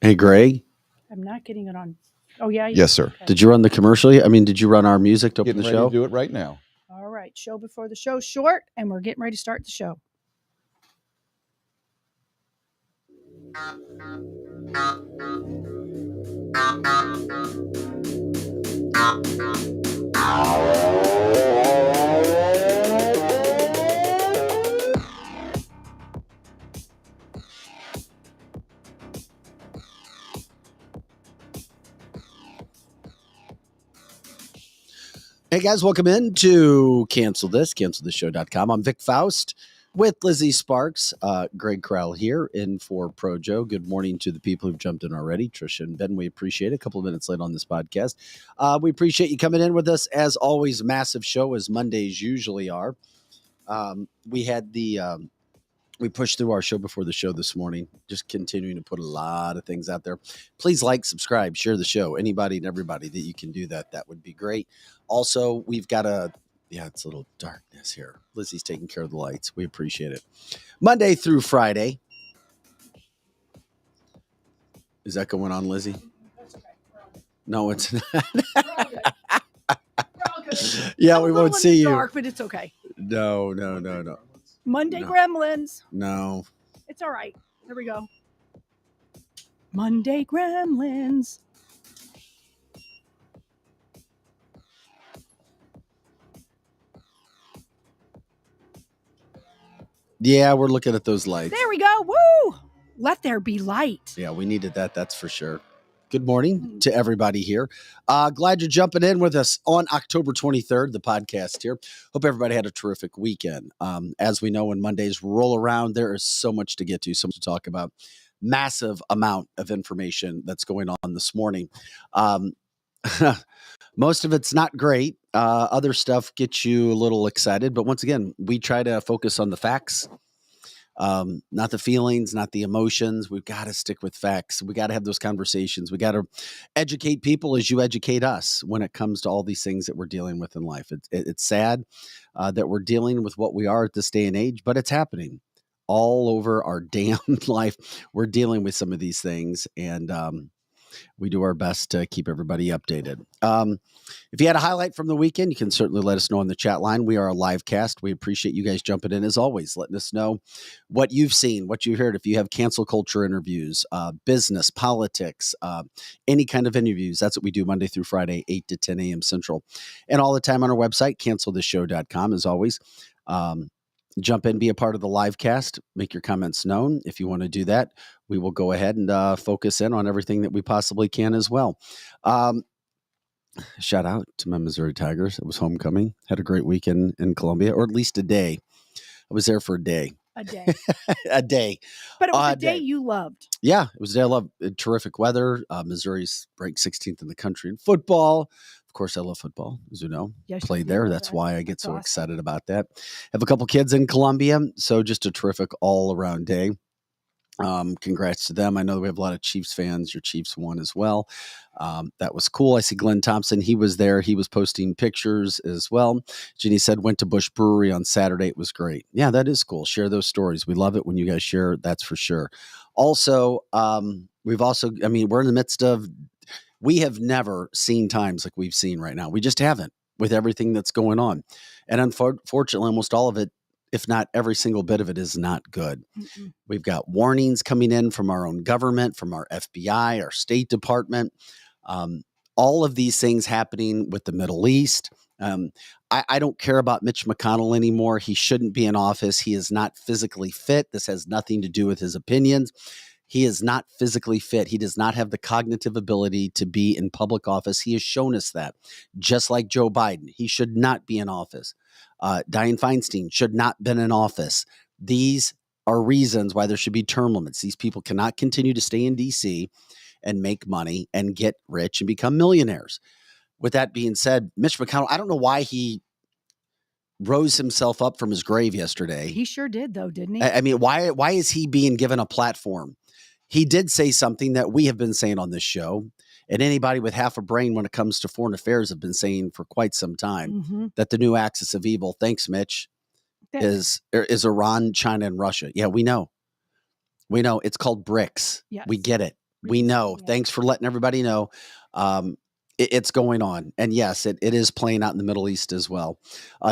Hey, Greg. I'm not getting it on. Oh, yeah. Yes, sir. Okay. Did you run the commercial? I mean, did you run our music to open Getting the ready show? to do it right now. All right. Show before the show's short, and we're getting ready to start the show. Hey, guys, welcome in to cancelthisshow.com. I'm Vic Faust with Lizzie Sparks. Greg Crowell here in for Pro Joe. Good morning to the people who've jumped in already. Trisha and Ben, we appreciate it. A couple of minutes late on this podcast. We appreciate you coming in with us. As always, massive show as Mondays usually are. We pushed through our show before the show this morning, just continuing to put a lot of things out there. Please like, subscribe, share the show. Anybody and everybody that you can do that, that would be great. Also, we've got it's a little darkness here. Lizzie's taking care of the lights. We appreciate it. Monday through Friday. Is that going on, Lizzie? That's okay. No, it's not. We're all good. Yeah, I'm we a won't little in see the you. dark, but it's okay. No. Monday No. Gremlins. No. It's all right. Here we go. Monday Gremlins. Yeah, we're looking at those lights. There we go. Woo! Let there be light. Yeah, we needed that. That's for sure. Good morning to everybody here. Glad you're jumping in with us on October 23rd, the podcast here. Hope everybody had a terrific weekend. As we know, when Mondays roll around, there is so much to get to, so much to talk about. Massive amount of information that's going on this morning. Most of it's not great. Other stuff gets you a little excited. But once again, we try to focus on the facts. Not the feelings, not the emotions. We've got to stick with facts. We got to have those conversations. We got to educate people as you educate us when it comes to all these things that we're dealing with in life. It's sad that we're dealing with what we are at this day and age, but it's happening all over our damn life. We're dealing with some of these things, and we do our best to keep everybody updated. If you had a highlight from the weekend, you can certainly let us know on the chat line. We are a live cast. We appreciate you guys jumping in as always, letting us know what you've seen, what you heard. If you have cancel culture interviews, business, politics, any kind of interviews, that's what we do Monday through Friday, 8 to 10 a.m. Central. And all the time on our website, cancelthisshow.com as always. Jump in, be a part of the live cast, make your comments known. If you want to do that, we will go ahead and focus in on everything that we possibly can as well. Shout out to my Missouri Tigers. It was homecoming. Had a great weekend in Columbia, or at least a day. I was there for a day. A day. A day. But it was a day you loved. Yeah, it was a day I loved. Terrific weather. Missouri's ranked 16th in the country in football. Of course, I love football, as you know. Yes, Played you there. love That's that. why I get That's so awesome. excited about that. Have a couple kids in Columbia, so just a terrific all-around day. Congrats to them. I know we have a lot of Chiefs fans. Your Chiefs won as well. That was cool. I see Glenn Thompson. He was there. He was posting pictures as well. Jenny said, went to Bush Brewery on Saturday. It was great. Yeah, that is cool. Share those stories. We love it when you guys share. That's for sure. Also, we're in the midst of, we have never seen times like we've seen right now. We just haven't, with everything that's going on. And unfortunately, almost all of it, if not every single bit of it, is not good. Mm-mm. We've We've got warnings coming in from our own government, from our FBI, our State Department. All of these things happening with the Middle East. I don't care about Mitch McConnell anymore. He shouldn't be in office. He is not physically fit. This has nothing to do with his opinions. He is not physically fit. He does not have the cognitive ability to be in public office. He has shown us that. Just like Joe Biden, he should not be in office. Dianne Feinstein should not have been in office. These are reasons why there should be term limits. These people cannot continue to stay in D.C. and make money and get rich and become millionaires. With that being said, Mitch McConnell, I don't know why he rose himself up from his grave yesterday. He sure did, though, didn't he? I mean, why is he being given a platform? He did say something that we have been saying on this show, and anybody with half a brain when it comes to foreign affairs have been saying for quite some time, Mhm. that the new axis of evil, thanks, Mitch, is Iran, China, and Russia. Yeah, we know. We know. It's called BRICS. Yes. We get it. We know. Yeah. Thanks for letting everybody know. It's going on. And yes, it is playing out in the Middle East as well.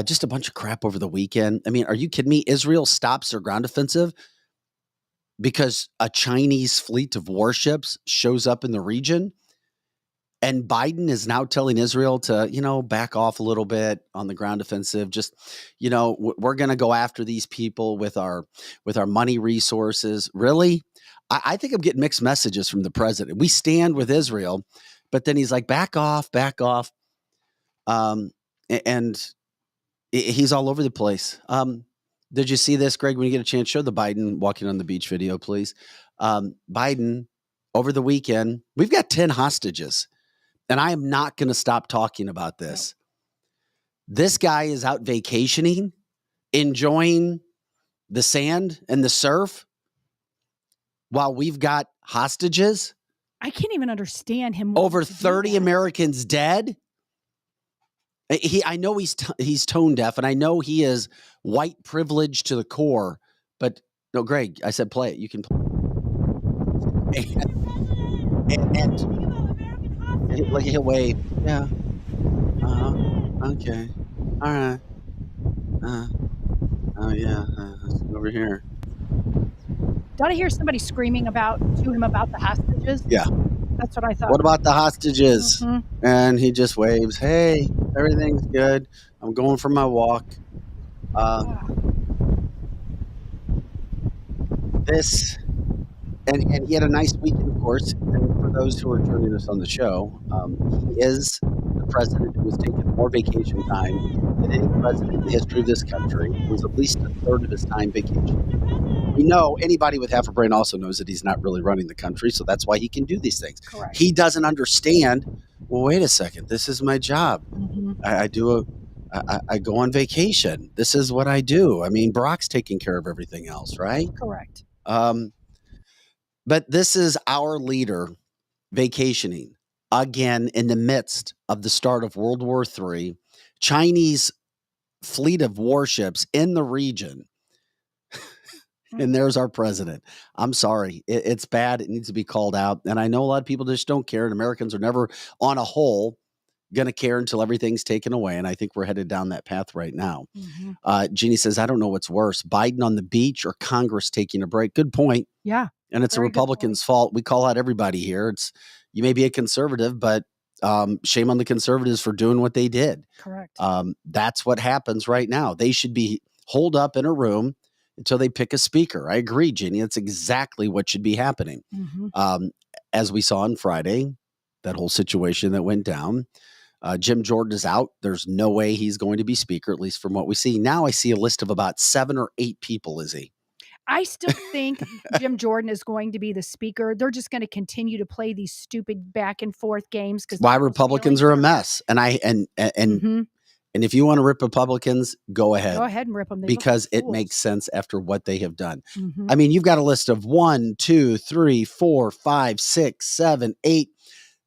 Just a bunch of crap over the weekend. I mean, are you kidding me? Israel stops their ground offensive because a Chinese fleet of warships shows up in the region. And Biden is now telling Israel to, back off a little bit on the ground offensive. Just, we're going to go after these people with our money resources. Really? I think I'm getting mixed messages from the president. We stand with Israel, but then he's like, back off, back off. And he's all over the place. Did you see this, Greg? When you get a chance, show the Biden walking on the beach video, please. Biden, over the weekend, we've got 10 hostages. And I am not going to stop talking about this. No. This guy is out vacationing, enjoying the sand and the surf while we've got hostages. I can't even understand him. Over 30 Americans dead. I know he's tone deaf, and I know he is white privilege to the core. But no, Greg, I said play it. You can play it. And like he'll wave. Yeah. Okay. All right. Oh yeah. Over here. Don't I hear somebody screaming to him about the hostages? Yeah. That's what I thought. What about the hostages? Mm-hmm. And he just waves. Hey, everything's good. I'm going for my walk. This. And he had a nice weekend, of course. And for those who are joining us on the show, he is the president who has taken more vacation time than any president in the history of this country. It was at least a third of his time vacation. We know anybody with half a brain also knows that he's not really running the country, so that's why he can do these things. Correct. He doesn't understand, well, wait a second, this is my job. Mm-hmm. I go on vacation. This is what I do. I mean, Barack's taking care of everything else, right? Correct. But this is our leader vacationing again in the midst of the start of World War III, Chinese fleet of warships in the region. And there's our president. I'm sorry. It's bad. It needs to be called out. And I know a lot of people just don't care. And Americans are never on a whole going to care until everything's taken away. And I think we're headed down that path right now. Mm-hmm. Jeannie says, I don't know what's worse, Biden on the beach or Congress taking a break. Good point. Yeah. And it's a Republican's fault. We call out everybody here. You may be a conservative, but shame on the conservatives for doing what they did. Correct. That's what happens right now. They should be holed up in a room until they pick a speaker. I agree, Ginny. That's exactly what should be happening. Mm-hmm. As we saw on Friday, that whole situation that went down. Jim Jordan is out. There's no way he's going to be speaker, at least from what we see. Now I see a list of about 7 or 8 people, Izzy. I still think Jim Jordan is going to be the speaker. They're just going to continue to play these stupid back and forth games. Why Republicans are a mess. And if you want to rip Republicans, go ahead. Go ahead and rip them. Because it makes sense after what they have done. Mm-hmm. I mean, you've got a list of 1, 2, 3, 4, 5, 6, 7, 8,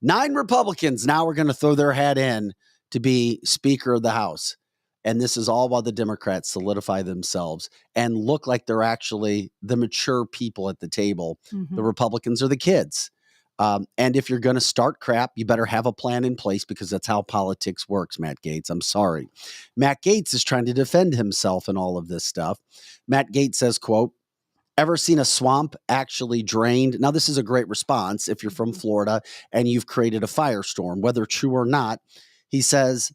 9 Republicans now are going to throw their hat in to be Speaker of the House. And this is all while the Democrats solidify themselves and look like they're actually the mature people at the table. Mm-hmm. The Republicans are the kids. And if you're going to start crap, you better have a plan in place because that's how politics works, Matt Gaetz. I'm sorry. Matt Gaetz is trying to defend himself in all of this stuff. Matt Gaetz says, quote, ever seen a swamp actually drained? Now, this is a great response if you're from Florida and you've created a firestorm, whether true or not. He says,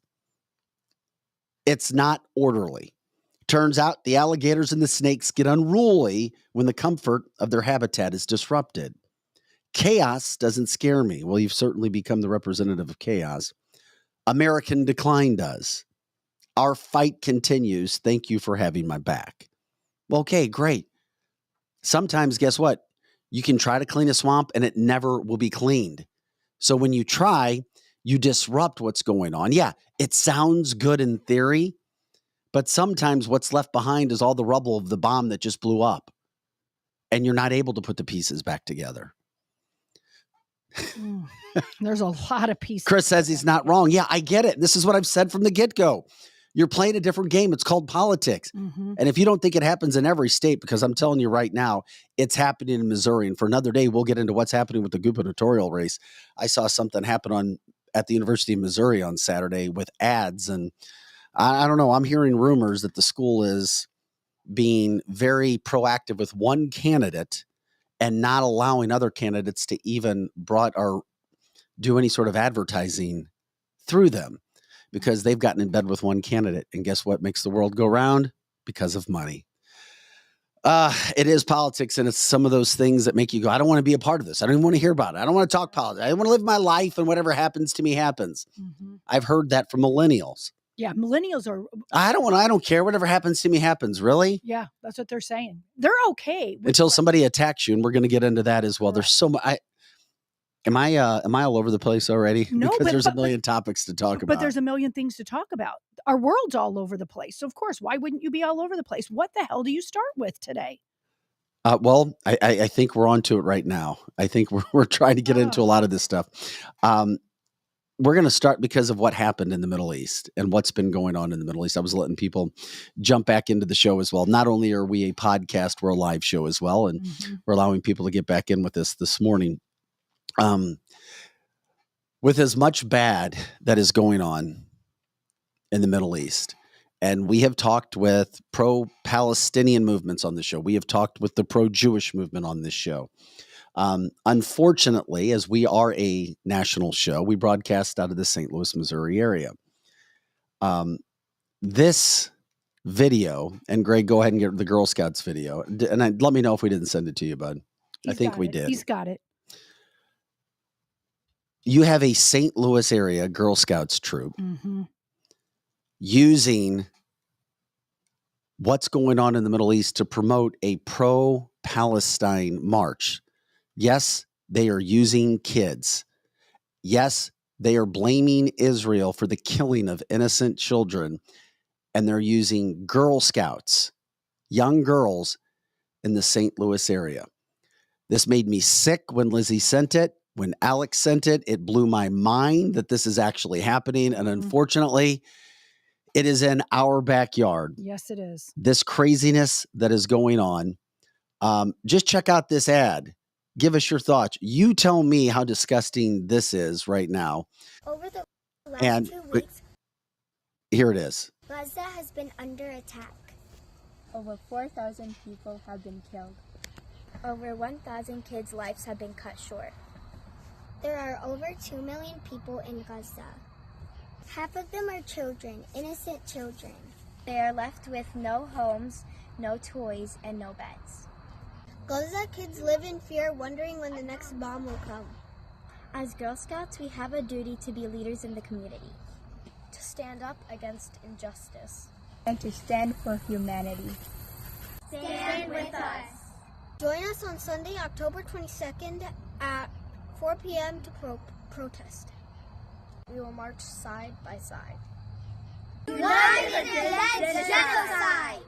it's not orderly. Turns out the alligators and the snakes get unruly when the comfort of their habitat is disrupted. Chaos doesn't scare me. Well, you've certainly become the representative of chaos. American decline does. Our fight continues. Thank you for having my back. Well, okay, great. Sometimes, guess what? You can try to clean a swamp and it never will be cleaned. So when you try, you disrupt what's going on. Yeah, it sounds good in theory, but sometimes what's left behind is all the rubble of the bomb that just blew up. And you're not able to put the pieces back together. There's a lot of pieces. Chris says he's not wrong. Yeah, I get it. This is what I've said from the get-go. You're playing a different game. It's called politics. Mhm. And if you don't think it happens in every state, because I'm telling you right now, it's happening in Missouri. And for another day, we'll get into what's happening with the gubernatorial race. I saw something happen at the University of Missouri on Saturday with ads. And I don't know. I'm hearing rumors that the school is being very proactive with one candidate and not allowing other candidates to even or do any sort of advertising through them because they've gotten in bed with one candidate. And guess what makes the world go round? Because of money. It is politics, and it's some of those things that make you go, I don't want to be a part of this. I don't even want to hear about it. I don't want to talk politics. I want to live my life, and whatever happens to me happens. Mhm. I've heard that from millennials. Yeah, millennials are. I don't care. Whatever happens to me happens. Really? Yeah, that's what they're saying. They're okay Until somebody attacks you, and we're going to get into that as well. Correct. There's so much. Am I all over the place already? No, because there's a million topics to talk about. But there's a million things to talk about. Our world's all over the place. So of course, why wouldn't you be all over the place? What the hell do you start with today? Well, I think we're on to it right now. I think we're trying to get into a lot of this stuff. We're going to start because of what happened in the Middle East and what's been going on in the Middle East. I was letting people jump back into the show as well. Not only are we a podcast, we're a live show as well. And we're allowing people to get back in with us this morning. With as much bad that is going on in the Middle East, and we have talked with pro-Palestinian movements on the show. We have talked with the pro-Jewish movement on this show. Unfortunately, as we are a national show, we broadcast out of the St. Louis, Missouri area. This video, and Greg, go ahead and get the Girl Scouts video. And let me know if we didn't send it to you, bud. I think we did. He's got it. You have a St. Louis area Girl Scouts troop using what's going on in the Middle East to promote a pro-Palestine march. Yes, they are using kids. Yes, they are blaming Israel for the killing of innocent children. And they're using Girl Scouts, young girls in the St. Louis area. This made me sick when Lizzie sent it. When Alex sent it, it blew my mind that this is actually happening. And unfortunately, it is in our backyard. Yes, it is. This craziness that is going on. Just check out this ad. Give us your thoughts. You tell me how disgusting this is right now. Over the last 2 weeks, here it is. Gaza has been under attack. Over 4,000 people have been killed. Over 1,000 kids' lives have been cut short. There are over 2 million people in Gaza. Half of them are children, innocent children. They are left with no homes, no toys, and no beds. Gaza kids live in fear, wondering when the next bomb will come. As Girl Scouts, we have a duty to be leaders in the community, to stand up against injustice, and to stand for humanity. Stand with us. Join us on Sunday, October 22nd at 4 p.m. to protest. We will march side by side. United against genocide!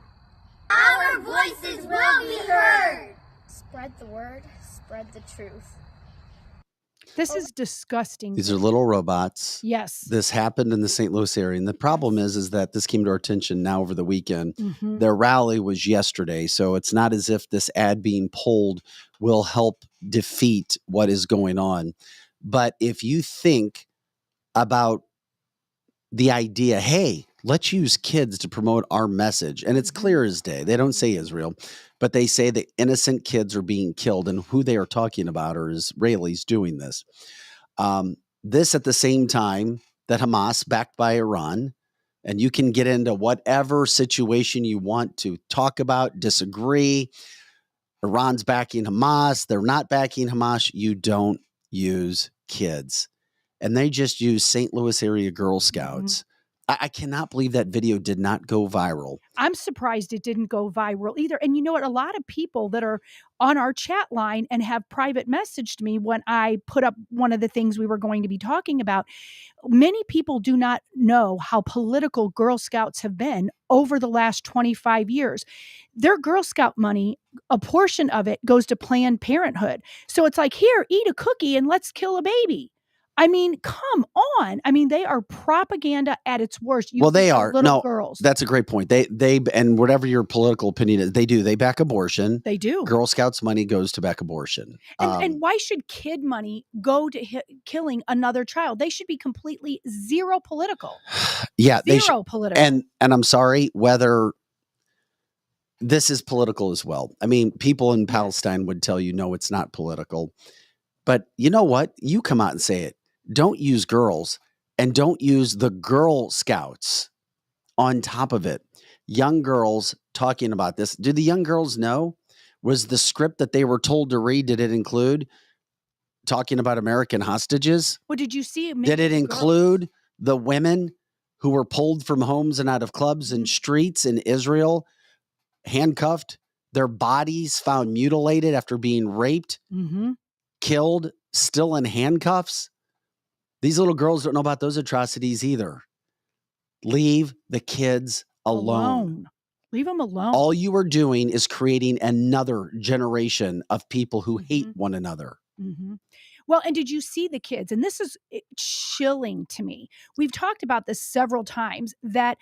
Our voices will be heard! Spread the word, spread the truth. This is disgusting. These are little robots. Yes. This happened in the St. Louis area. And the problem is that this came to our attention now over the weekend. Their rally was yesterday. So it's not as if this ad being pulled will help defeat what is going on. But if you think about the idea, hey, let's use kids to promote our message. And it's clear as day. They don't say Israel, but they say that innocent kids are being killed, and who they are talking about are Israelis doing this. This at the same time that Hamas, backed by Iran, and you can get into whatever situation you want to talk about, disagree. Iran's backing Hamas. They're not backing Hamas. You don't use kids. And they just use St. Louis area Girl Scouts. I cannot believe that video did not go viral. I'm surprised it didn't go viral either. And you know what? A lot of people that are on our chat line and have private messaged me when I put up one of the things we were going to be talking about. Many people do not know how political Girl Scouts have been over the last 25 years. Their Girl Scout money, a portion of it goes to Planned Parenthood. So it's like, here, eat a cookie and let's kill a baby. I mean, come on. I mean, they are propaganda at its worst. Well, they These are. little No, girls. that's a great point. They and whatever your political opinion is, they back abortion. They do. Girl Scouts money goes to back abortion. And why should kid money go to killing another child? They should be completely zero political. Yeah, they should. Zero political. And I'm sorry, whether this is political as well. I mean, people in Palestine would tell you, no, it's not political. But you know what? You come out and say it. Don't use girls, and don't use the Girl Scouts on top of it. Young girls talking about this. Did the young girls know? Was the script that they were told to read, did it include talking about American hostages? Well, did you see? Did it include the women who were pulled from homes and out of clubs and streets in Israel, handcuffed, their bodies found mutilated after being raped, killed, still in handcuffs? These little girls don't know about those atrocities either. Leave the kids alone. Leave them alone. All you are doing is creating another generation of people who hate one another. Well, and did you see the kids? And this is chilling to me. We've talked about this several times, that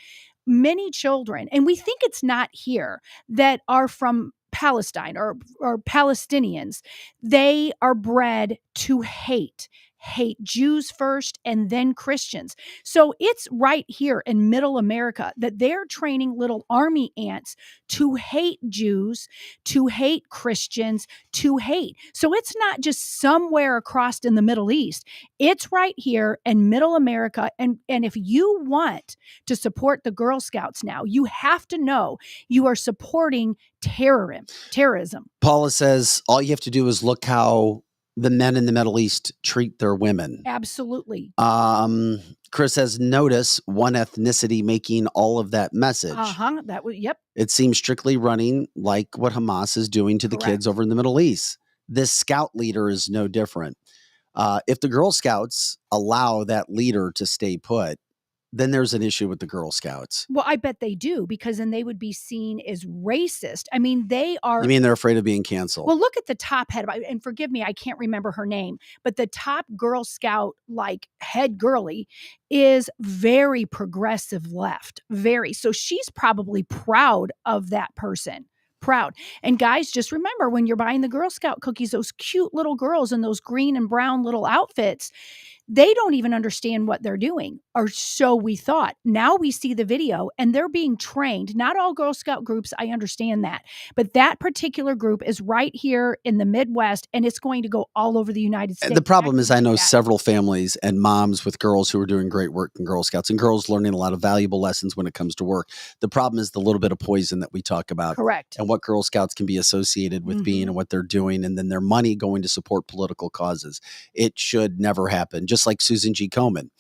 many children, and we think it's not here, that are from Palestine or Palestinians, they are bred to hate Jews first and then Christians. So it's right here in middle America that they're training little army ants to hate Jews, to hate Christians, to hate. So it's not just somewhere across in the Middle East. It's right here in middle America. And if you want to support the Girl Scouts now, you have to know you are supporting terrorism. Paula says all you have to do is look how the men in the Middle East treat their women. Absolutely. Chris says, notice one ethnicity making all of that message. Yep. It seems strictly running like what Hamas is doing to the kids over in the Middle East. This scout leader is no different. If the Girl Scouts allow that leader to stay put, then there's an issue with the Girl Scouts. Well, I bet they do, because then they would be seen as racist. I mean, they are. You mean they're afraid of being canceled? Well, look at the top head, and forgive me, I can't remember her name, but the top Girl Scout, like head girly, is very progressive left. Very. So she's probably proud of that person. Proud. And guys, just remember, when you're buying the Girl Scout cookies, those cute little girls in those green and brown little outfits, they don't even understand what they're doing, or so we thought. Now we see the video and they're being trained. Not all Girl Scout groups, I understand that, but that particular group is right here in the Midwest, and it's going to go all over the United States. The problem is, I know several families and moms with girls who are doing great work in Girl Scouts, and girls learning a lot of valuable lessons when it comes to work. The problem is the little bit of poison that we talk about. Correct. And what Girl Scouts can be associated with being and what they're doing, and then their money going to support political causes. It should never happen. Just like Susan G. Komen.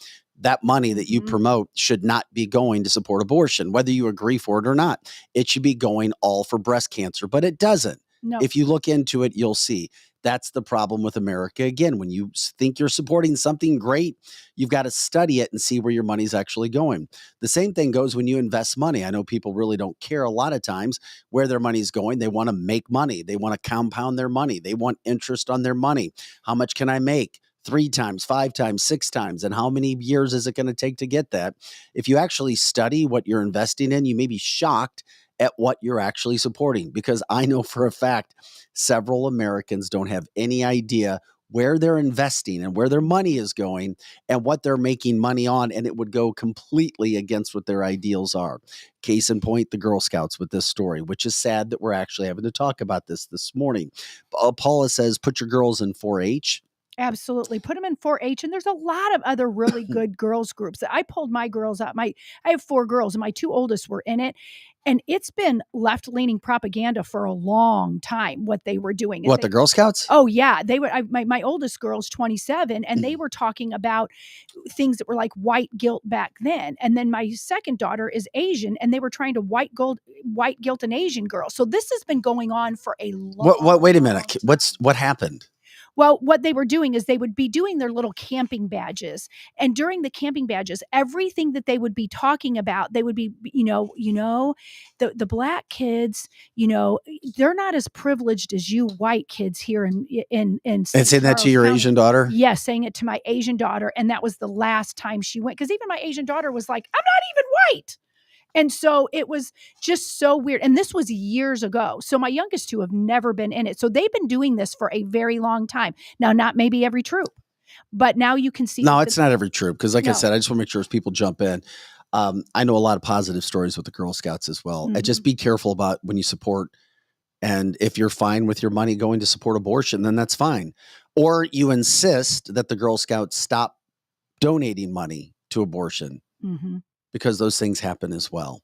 That money that you promote should not be going to support abortion, whether you agree for it or not. It should be going all for breast cancer, but it doesn't. No. If you look into it, you'll see. That's the problem with America. Again, when you think you're supporting something great, you've got to study it and see where your money's actually going. The same thing goes when you invest money. I know people really don't care a lot of times where their money's going. They want to make money. They want to compound their money. They want interest on their money. How much can I make? 3 times, 5 times, 6 times, and how many years is it going to take to get that? If you actually study what you're investing in, you may be shocked at what you're actually supporting, because I know for a fact several Americans don't have any idea where they're investing and where their money is going and what they're making money on, and it would go completely against what their ideals are. Case in point, the Girl Scouts with this story, which is sad that we're actually having to talk about this morning. Paula says, put your girls in 4-H. Absolutely. Put them in 4-H. And there's a lot of other really good girls groups. I pulled my girls out. I have 4 girls, and my 2 oldest were in it. And it's been left-leaning propaganda for a long time, what they were doing. What, the Girl Scouts? Oh, yeah. They were. My oldest girl's 27, and they were talking about things that were like white guilt back then. And then my second daughter is Asian, and they were trying to white guilt an Asian girl. So this has been going on for a long Wait a minute. What happened? Well, what they were doing is they would be doing their little camping badges. And during the camping badges, everything that they would be talking about, they would be, the black kids, they're not as privileged as you white kids here in And St. saying that to Charles your County. Asian daughter? Yes, saying it to my Asian daughter. And that was the last time she went. Because even my Asian daughter was like, I'm not even white. And so it was just so weird. And this was years ago. So my youngest two have never been in it. So they've been doing this for a very long time. Now, not maybe every troop, but now you can see. No, it's not every troop. Because like I No. said, I just want to make sure as people jump in. I know a lot of positive stories with the Girl Scouts as well. Mhm. Just be careful about when you support. And if you're fine with your money going to support abortion, then that's fine. Or you insist that the Girl Scouts stop donating money to abortion, Mhm. because those things happen as well.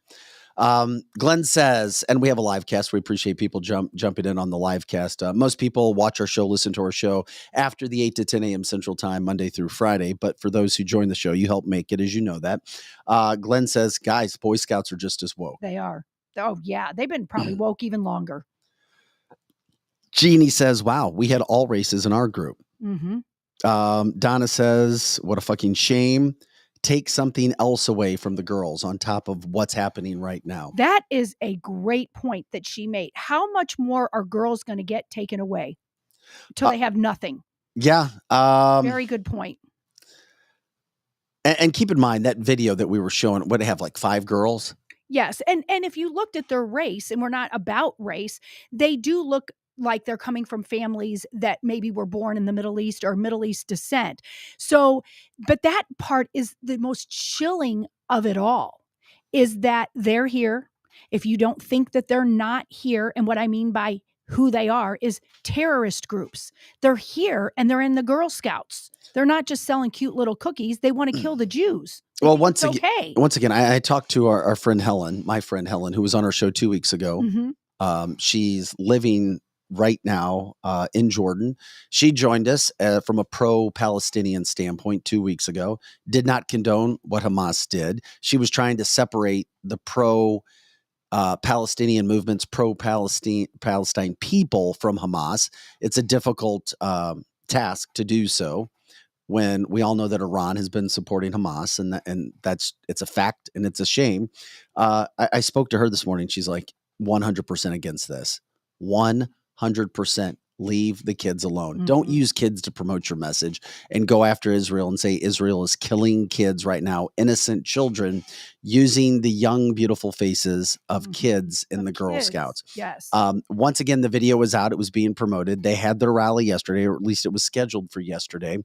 Glenn says, and we have a live cast. We appreciate people jumping in on the live cast. Most people watch our show, listen to our show after the 8 to 10 a.m. Central Time, Monday through Friday. But for those who join the show, you help make it, as you know that. Glenn says, guys, Boy Scouts are just as woke. They are. Oh, yeah. They've been probably woke even longer. Jeannie says, wow, we had all races in our group. Mhm. Donna says, what a fucking shame. Take something else away from the girls on top of what's happening right now. That is a great point that she made. How much more are girls going to get taken away till they have nothing? Yeah. Very good point. And keep in mind that video that we were showing, would it have like 5 girls? Yes. And if you looked at their race, and we're not about race, they do look like they're coming from families that maybe were born in the Middle East or Middle East descent. So, but that part is the most chilling of it all, is that they're here. If you don't think that they're not here, and what I mean by who they are is terrorist groups. They're here and they're in the Girl Scouts. They're not just selling cute little cookies. They want to kill the Jews. Well, Once again, I talked to our friend Helen, my friend Helen, who was on our show 2 weeks ago. Mm-hmm. She's living right now in Jordan. She joined us from a pro-Palestinian standpoint 2 weeks ago, did not condone what Hamas did. She was trying to separate the Palestinian movements, Palestine people from Hamas. It's a difficult task to do so when we all know that Iran has been supporting Hamas, and it's a fact and it's a shame. I spoke to her this morning. She's like 100% against this. 100%. Leave the kids alone. Don't use kids to promote your message and go after Israel and say Israel is killing kids right now, innocent children, using the young, beautiful faces of kids in the Girl Scouts. Yes. Once again, the video was out. It was being promoted. They had their rally yesterday, or at least it was scheduled for yesterday.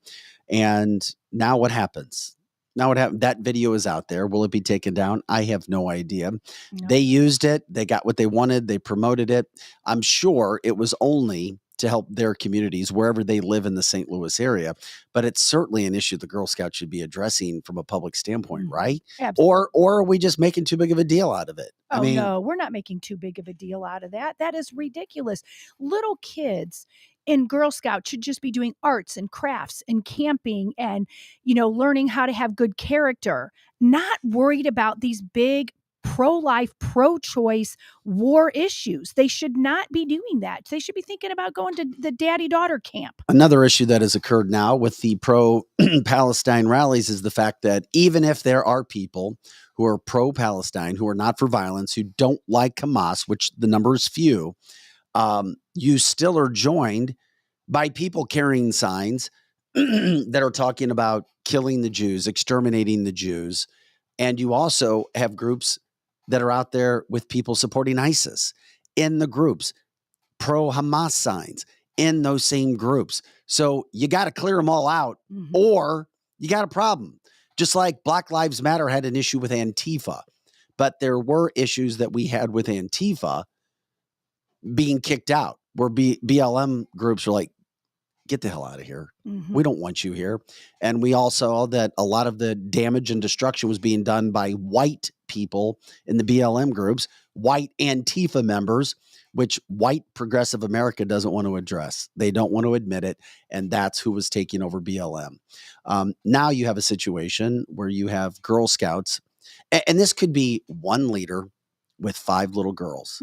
And now what happens? That video is out there. Will it be taken down? I have no idea. No. They used it. They got what they wanted. They promoted it. I'm sure it was only to help their communities wherever they live in the St. Louis area. But it's certainly an issue the Girl Scouts should be addressing from a public standpoint, right? Absolutely. Or are we just making too big of a deal out of it? Oh, no, we're not making too big of a deal out of that. That is ridiculous. Little kids in Girl Scouts should just be doing arts and crafts and camping and, learning how to have good character, not worried about these big pro-life, pro-choice war issues. They should not be doing that. They should be thinking about going to the daddy-daughter camp. Another issue that has occurred now with the pro-Palestine rallies is the fact that even if there are people who are pro-Palestine, who are not for violence, who don't like Hamas, which the number is few, you still are joined by people carrying signs that are talking about killing the Jews, exterminating the Jews. And you also have groups that are out there with people supporting ISIS in the groups, pro-Hamas signs in those same groups. So you got to clear them all out, or you got a problem. Just like Black Lives Matter had an issue with Antifa, but there were issues that we had with Antifa being kicked out, where BLM groups are like, get the hell out of here. We don't want you here. And we all saw that a lot of the damage and destruction was being done by white people in the BLM groups, white Antifa members, which white progressive America doesn't want to address. They don't want to admit it. And that's who was taking over BLM. Now you have a situation where you have Girl Scouts, and this could be one leader with 5 little girls.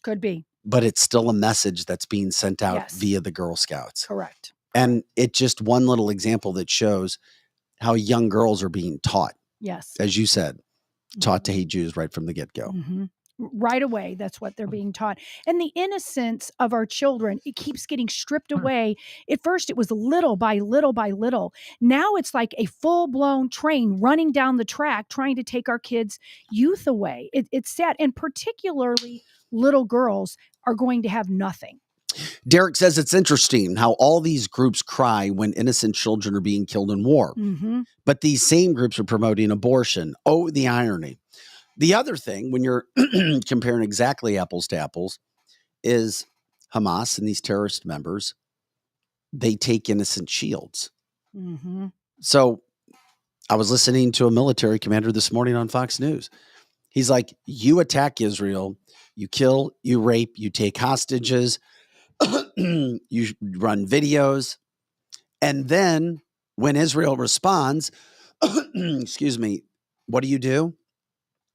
Could be. But it's still a message that's being sent out Yes. via the Girl Scouts. Correct. And it's just one little example that shows how young girls are being taught, Yes. as you said, taught to hate Jews right from the get-go. Mm-hmm. Right away, that's what they're being taught. And the innocence of our children, it keeps getting stripped away. At first, it was little by little by little. Now it's like a full-blown train running down the track trying to take our kids' youth away. It's sad. And particularly little girls are going to have nothing. Derek says it's interesting how all these groups cry when innocent children are being killed in war. Mm-hmm. But these same groups are promoting abortion. Oh, the irony. The other thing, when you're comparing exactly apples to apples, is Hamas and these terrorist members, they take innocent shields. Mm-hmm. So I was listening to a military commander this morning on Fox News. He's like, you attack Israel, you kill, you rape, you take hostages, you run videos. And then when Israel responds, excuse me, what do?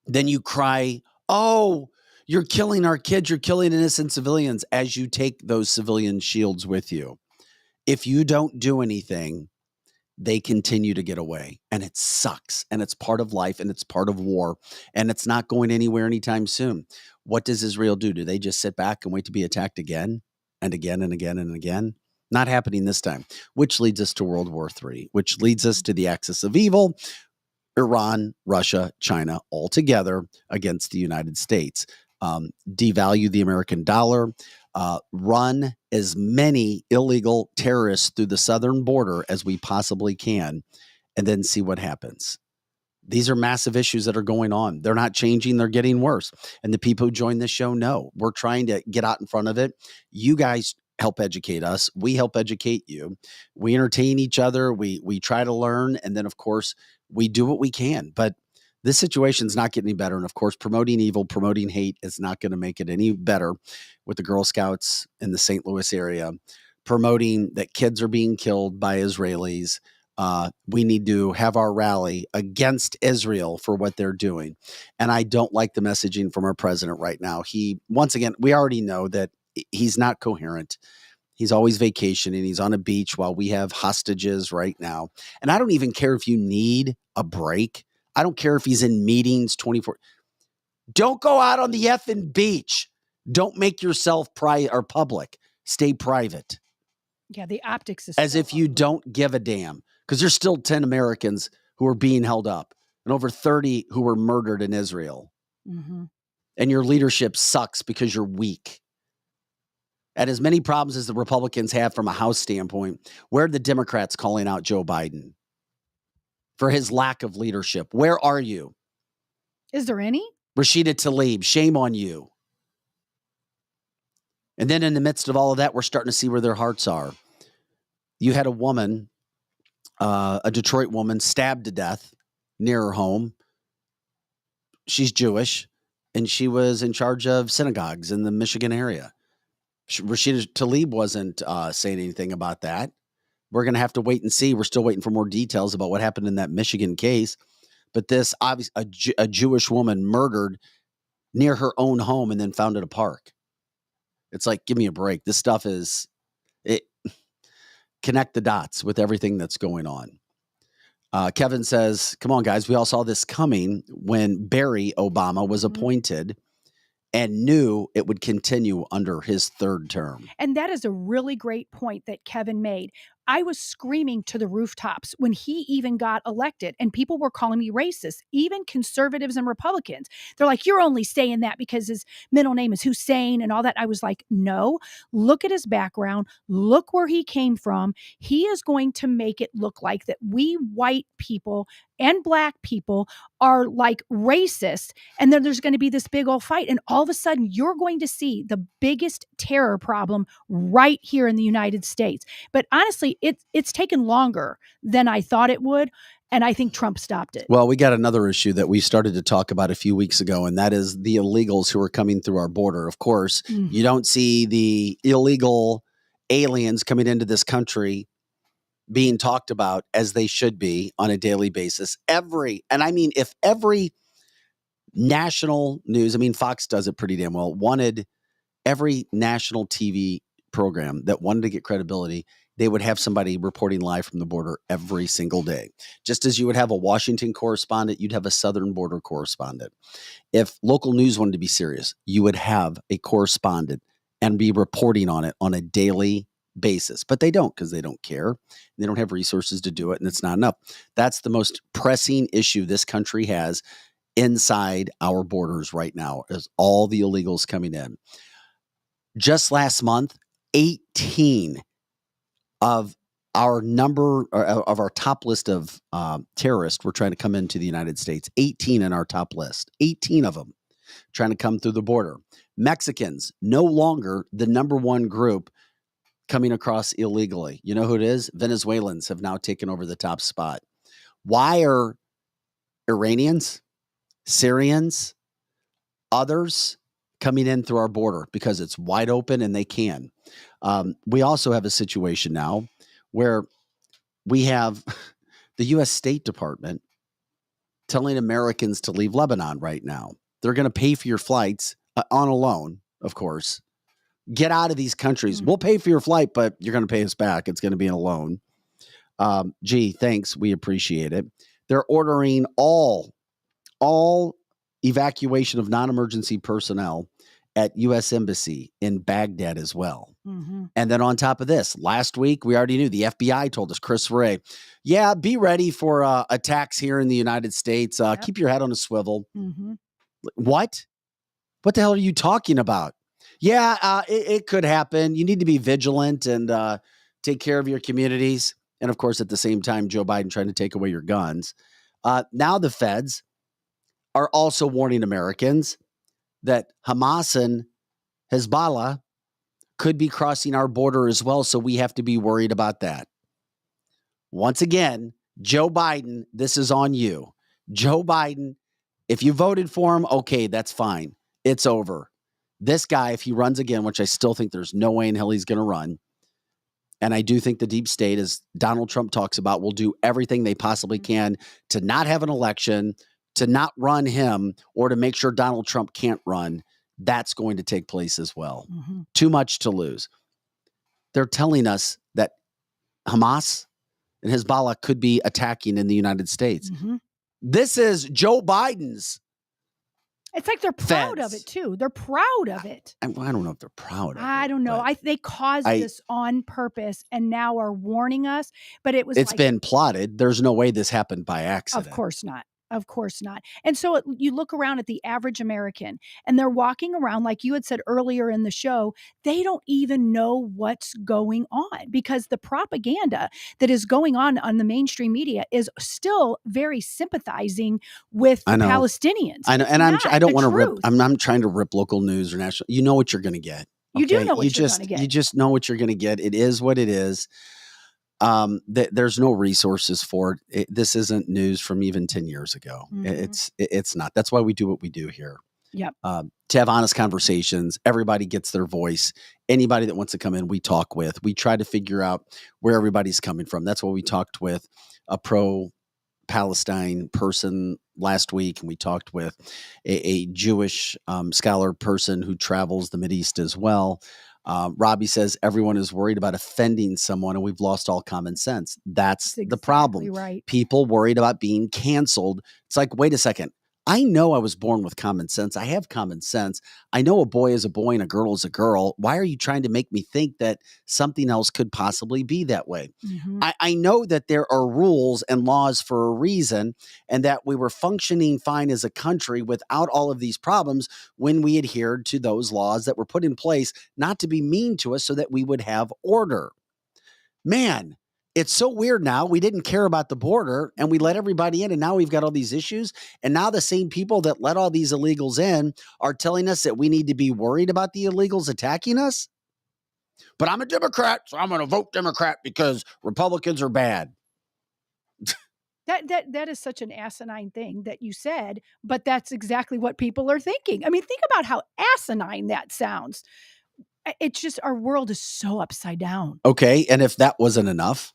Then you cry, oh, you're killing our kids, you're killing innocent civilians as you take those civilian shields with you. If you don't do anything, they continue to get away. And it sucks. And it's part of life and it's part of war. And it's not going anywhere anytime soon. What does Israel do? Do they just sit back and wait to be attacked again and again and again and again? Not happening this time, which leads us to World War III, which leads us to the axis of evil, Iran, Russia, China, all together against the United States. Devalue the American dollar, run as many illegal terrorists through the southern border as we possibly can, and then see what happens. These are massive issues that are going on. They're not changing. They're getting worse. And the people who join this show know we're trying to get out in front of it. You guys help educate us. We help educate you. We entertain each other. We try to learn. And then, of course, we do what we can. But this situation is not getting any better. And, of course, promoting evil, promoting hate is not going to make it any better with the Girl Scouts in the St. Louis area, promoting that kids are being killed by Israelis. We need to have our rally against Israel for what they're doing. And I don't like the messaging from our president right now. Once again, we already know that he's not coherent. He's always vacationing. He's on a beach while we have hostages right now. And I don't even care if you need a break. I don't care if he's in meetings 24. Don't go out on the effing beach. Don't make yourself public. Stay private. Yeah, the optics is as if you don't give a damn, because there's still 10 Americans who are being held up and over 30 who were murdered in Israel. Mm-hmm. And your leadership sucks because you're weak. And as many problems as the Republicans have from a House standpoint, where are the Democrats calling out Joe Biden for his lack of leadership? Where are you? Is there any? Rashida Tlaib, shame on you. And then in the midst of all of that, we're starting to see where their hearts are. You had a woman, a Detroit woman, stabbed to death near her home. She's Jewish, and she was in charge of synagogues in the Michigan area. Rashida Tlaib wasn't saying anything about that. We're going to have to wait and see. We're still waiting for more details about what happened in that Michigan case. But this, obviously, a Jewish woman murdered near her own home and then found in a park. It's like, give me a break. This stuff is, connect the dots with everything that's going on. Kevin says, come on, guys. We all saw this coming when Barry Obama was appointed and knew it would continue under his third term. And that is a really great point that Kevin made. I was screaming to the rooftops when he even got elected, and people were calling me racist, even conservatives and Republicans. They're like, you're only saying that because his middle name is Hussein and all that. I was like, no, look at his background. Look where he came from. He is going to make it look like that we white people and black people are like racist. And then there's going to be this big old fight. And all of a sudden, you're going to see the biggest terror problem right here in the United States. But honestly, it's taken longer than I thought it would. And I think Trump stopped it. Well, we got another issue that we started to talk about a few weeks ago, and that is the illegals who are coming through our border. Of course, you don't see the illegal aliens coming into this country being talked about as they should be on a daily basis. If every national news, Fox does it pretty damn well, wanted every national TV program that wanted to get credibility they would have somebody reporting live from the border every single day. Just as you would have a Washington correspondent, you'd have a southern border correspondent. If local news wanted to be serious, you would have a correspondent and be reporting on it on a daily basis. But they don't, because they don't care. They don't have resources to do it, and it's not enough. That's the most pressing issue this country has inside our borders right now, is all the illegals coming in. Just last month, 18 of our top list of terrorists were trying to come into the United States. 18 in our top list. 18 of them trying to come through the border. Mexicans, no longer the number one group coming across illegally. You know who it is? Venezuelans have now taken over the top spot. Why are Iranians, Syrians, others coming in through our border? Because it's wide open and they can. We also have a situation now where we have the U.S. State Department telling Americans to leave Lebanon right now. They're going to pay for your flights on a loan, of course. Get out of these countries. We'll pay for your flight, but you're going to pay us back. It's going to be in a loan. Gee, thanks. We appreciate it. They're ordering all evacuation of non-emergency personnel at U.S. Embassy in Baghdad as well. Mm-hmm. And then on top of this, last week, we already knew, the FBI told us, Chris Ray, yeah, be ready for attacks here in the United States. Keep your head on a swivel. Mm-hmm. What? What the hell are you talking about? Yeah, it could happen. You need to be vigilant and take care of your communities. And of course, at the same time, Joe Biden trying to take away your guns. Now the feds are also warning Americans that Hamas and Hezbollah could be crossing our border as well. So we have to be worried about that. Once again, Joe Biden, this is on you. Joe Biden, if you voted for him, okay, that's fine. It's over. This guy, if he runs again, which I still think there's no way in hell he's going to run, and I do think the deep state, as Donald Trump talks about, will do everything they possibly can to not have an election, to not run him, or to make sure Donald Trump can't run. That's going to take place as well. Mm-hmm. Too much to lose. They're telling us that Hamas and Hezbollah could be attacking in the United States. Mm-hmm. This is Joe Biden's. It's like they're proud feds. of it too. They're proud of it. I don't know if they're proud of it. I don't know. They caused this on purpose and now are warning us. But it's been plotted. There's no way this happened by accident. Of course not. Of course not. And so you look around at the average American and they're walking around, like you had said earlier in the show, they don't even know what's going on because the propaganda that is going on the mainstream media is still very sympathizing with the Palestinians. I know. And I don't want to rip. I'm trying to rip local news or national. You know what you're going to get. Okay? You do know what you're going to get. You just know what you're going to get. It is what it is. There's no resources for it. This isn't news from even 10 years ago. Mm-hmm. It's not. That's why we do what we do here. Yep. To have honest conversations. Everybody gets their voice. Anybody that wants to come in, we talk with. We try to figure out where everybody's coming from. That's why we talked with a pro-Palestine person last week, and we talked with a Jewish scholar person who travels the Mideast as well. Robbie says everyone is worried about offending someone and we've lost all common sense. That's the problem. Right. People worried about being canceled. It's like, wait a second. I know I was born with common sense. I have common sense. I know a boy is a boy and a girl is a girl. Why are you trying to make me think that something else could possibly be that way? Mm-hmm. I know that there are rules and laws for a reason and that we were functioning fine as a country without all of these problems when we adhered to those laws that were put in place not to be mean to us so that we would have order. Man, it's so weird now. We didn't care about the border and we let everybody in and now we've got all these issues. And now the same people that let all these illegals in are telling us that we need to be worried about the illegals attacking us. But I'm a Democrat, so I'm going to vote Democrat because Republicans are bad. That is such an asinine thing that you said, but that's exactly what people are thinking. I mean, think about how asinine that sounds. It's just our world is so upside down. Okay, and if that wasn't enough,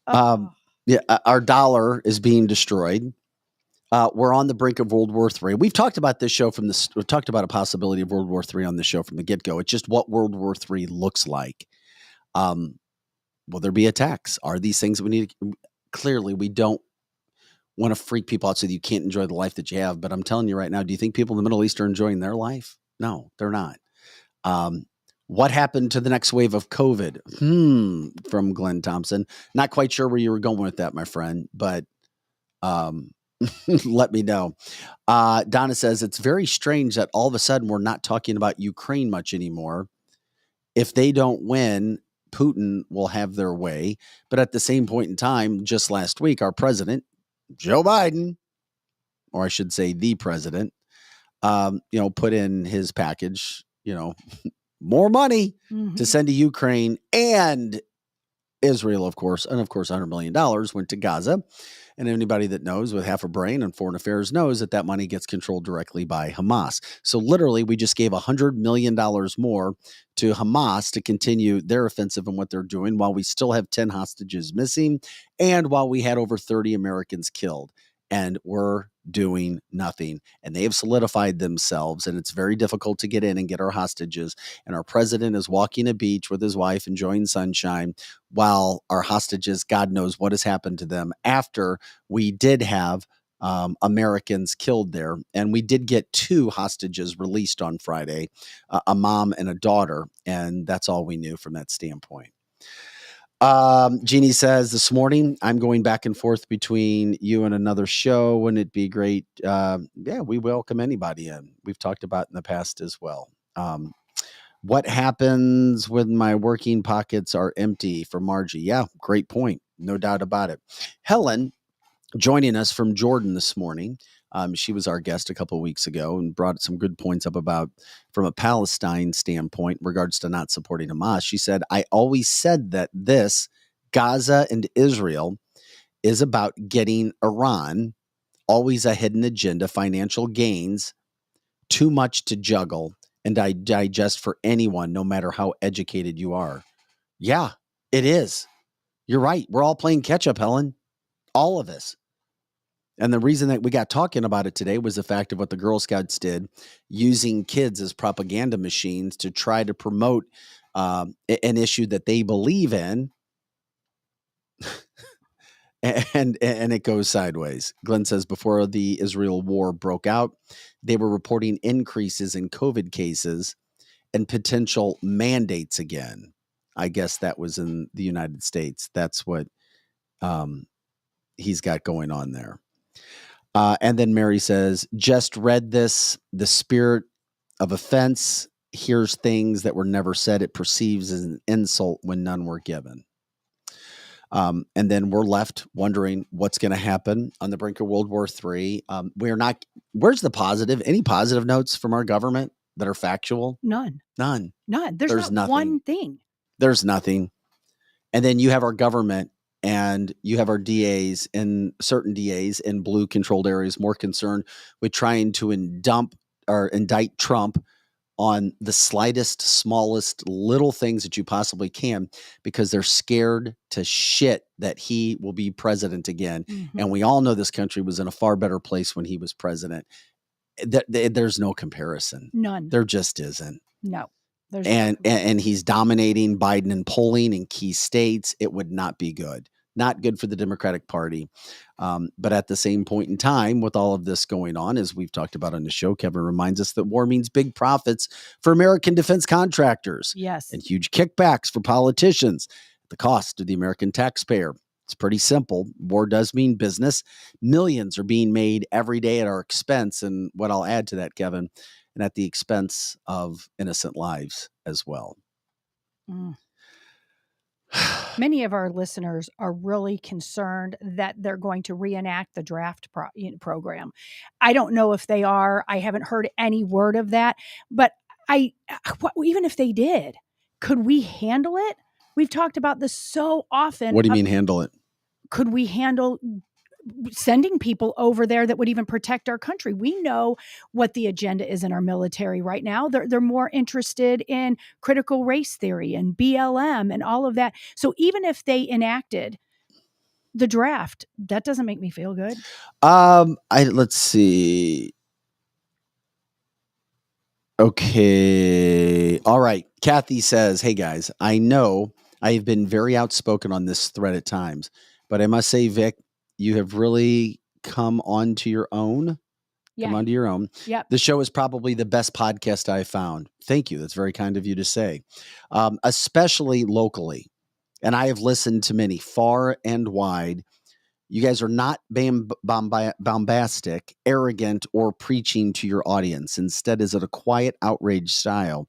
our dollar is being destroyed. We're on the brink of World War III. We've talked about this show we've talked about a possibility of World War III on the show from the get-go. It's just what World War III looks like. Will there be attacks? Are these things we need? Clearly, we don't want to freak people out so that you can't enjoy the life that you have. But I'm telling you right now, do you think people in the Middle East are enjoying their life? No, they're not. What happened to the next wave of COVID? From Glenn Thompson. Not quite sure where you were going with that, my friend, but let me know. Donna says, it's very strange that all of a sudden we're not talking about Ukraine much anymore. If they don't win, Putin will have their way. But at the same point in time, just last week, our president, Joe Biden, or I should say the president, put in his package, more money to send to Ukraine and Israel, of course. And of course, $100 million went to Gaza. And anybody that knows with half a brain and foreign affairs knows that that money gets controlled directly by Hamas. So literally, we just gave $100 million more to Hamas to continue their offensive and what they're doing while we still have 10 hostages missing and while we had over 30 Americans killed. And we're doing nothing. And they have solidified themselves, and it's very difficult to get in and get our hostages. And our president is walking a beach with his wife, enjoying sunshine, while our hostages, God knows what has happened to them after we did have Americans killed there. And we did get 2 hostages released on Friday, a mom and a daughter. And that's all we knew from that standpoint. Jeannie says, this morning, I'm going back and forth between you and another show. Wouldn't it be great? Yeah, we welcome anybody in. We've talked about in the past as well. What happens when my working pockets are empty for Margie? Yeah, great point. No doubt about it. Helen, joining us from Jordan this morning. She was our guest a couple of weeks ago and brought some good points up about from a Palestine standpoint in regards to not supporting Hamas. She said, I always said that this Gaza and Israel is about getting Iran, always a hidden agenda, financial gains, too much to juggle and digest for anyone, no matter how educated you are. Yeah, it is. You're right. We're all playing catch up, Helen. All of us. And the reason that we got talking about it today was the fact of what the Girl Scouts did, using kids as propaganda machines to try to promote an issue that they believe in. and it goes sideways. Glenn says, before the Israel war broke out, they were reporting increases in COVID cases and potential mandates again. I guess that was in the United States. That's what he's got going on there. And then Mary says, just read this. The spirit of offense hears things that were never said. It perceives as an insult when none were given. And then we're left wondering what's going to happen on the brink of World War III. Where's the positive? Any positive notes from our government that are factual? None. There's not nothing. one thing. There's nothing. And then you have our government and you have our DAs and certain DAs in blue controlled areas more concerned with trying to indict Trump on the slightest, smallest little things that you possibly can, because they're scared to shit that he will be president again. Mm-hmm. And we all know this country was in a far better place when he was president. There's no comparison. None. There just isn't. No. And he's dominating Biden in polling in key states. It would not be good. Not good for the Democratic Party. But at the same point in time, with all of this going on, as we've talked about on the show, Kevin reminds us that war means big profits for American defense contractors. Yes. And huge kickbacks for politicians at the cost of the American taxpayer. It's pretty simple. War does mean business. Millions are being made every day at our expense. And what I'll add to that, Kevin, and at the expense of innocent lives as well. Many of our listeners are really concerned that they're going to reenact the draft program. I don't know if they are. I haven't heard any word of that. But even if they did, could we handle it? We've talked about this so often. What do you mean handle it? Could we handle sending people over there that would even protect our country? We know what the agenda is in our military right now. They're more interested in critical race theory and BLM and all of that. So even if they enacted the draft. That doesn't make me feel good. Let's see. Okay. All right. Kathy says, "Hey guys, I know I have been very outspoken on this thread at times, but I must say, Vic, you have really come onto your own. Come Yeah. onto your own. Yep. The show is probably the best podcast I've found. Thank you. That's very kind of you to say, especially locally. And I have listened to many far and wide. You guys are not bombastic, arrogant, or preaching to your audience. Instead, is it a quiet outrage style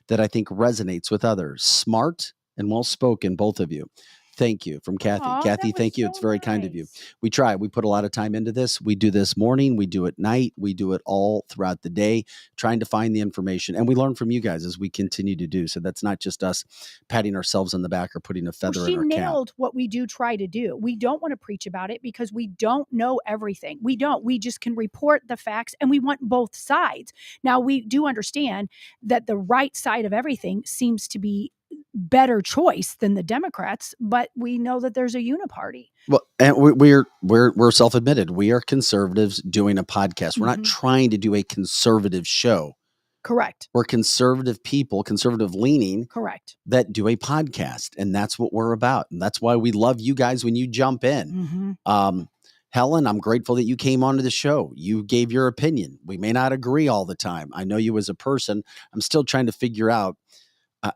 that I think resonates with others? Smart and well spoken, both of you. Thank you. From Kathy. Aw, Kathy, that was thank you. so It's very kind of you. nice. We try. We put a lot of time into this. We do this morning. We do it night. We do it all throughout the day, trying to find the information. And we learn from you guys as we continue to do. So that's not just us patting ourselves on the back or putting a feather Well, in she our cap. nailed what we do try to do. We don't want to preach about it because we don't know everything. We don't. We just can report the facts, and we want both sides. Now, we do understand that the right side of everything seems to be better choice than the Democrats, but we know that there's a uniparty. Well, and we're self-admitted. We are conservatives doing a podcast. We're not Mhm. trying to do a conservative show. Correct. We're conservative people, conservative leaning Correct. that do a podcast, and that's what we're about. And that's why we love you guys when you jump in. Mhm. Helen, I'm grateful that you came onto the show. You gave your opinion. We may not agree all the time. I know you as a person. I'm still trying to figure out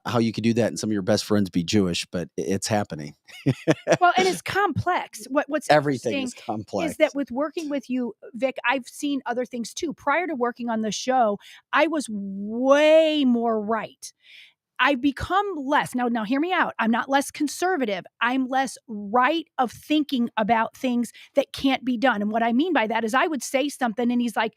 how you could do that and some of your best friends be Jewish, but it's happening. Well, and it's complex. What's Everything is interesting complex. is that with working with you, Vic, I've seen other things too. Prior to working on the show, I was way more right. I've become less. Now hear me out. I'm not less conservative. I'm less right of thinking about things that can't be done. And what I mean by that is I would say something and he's like,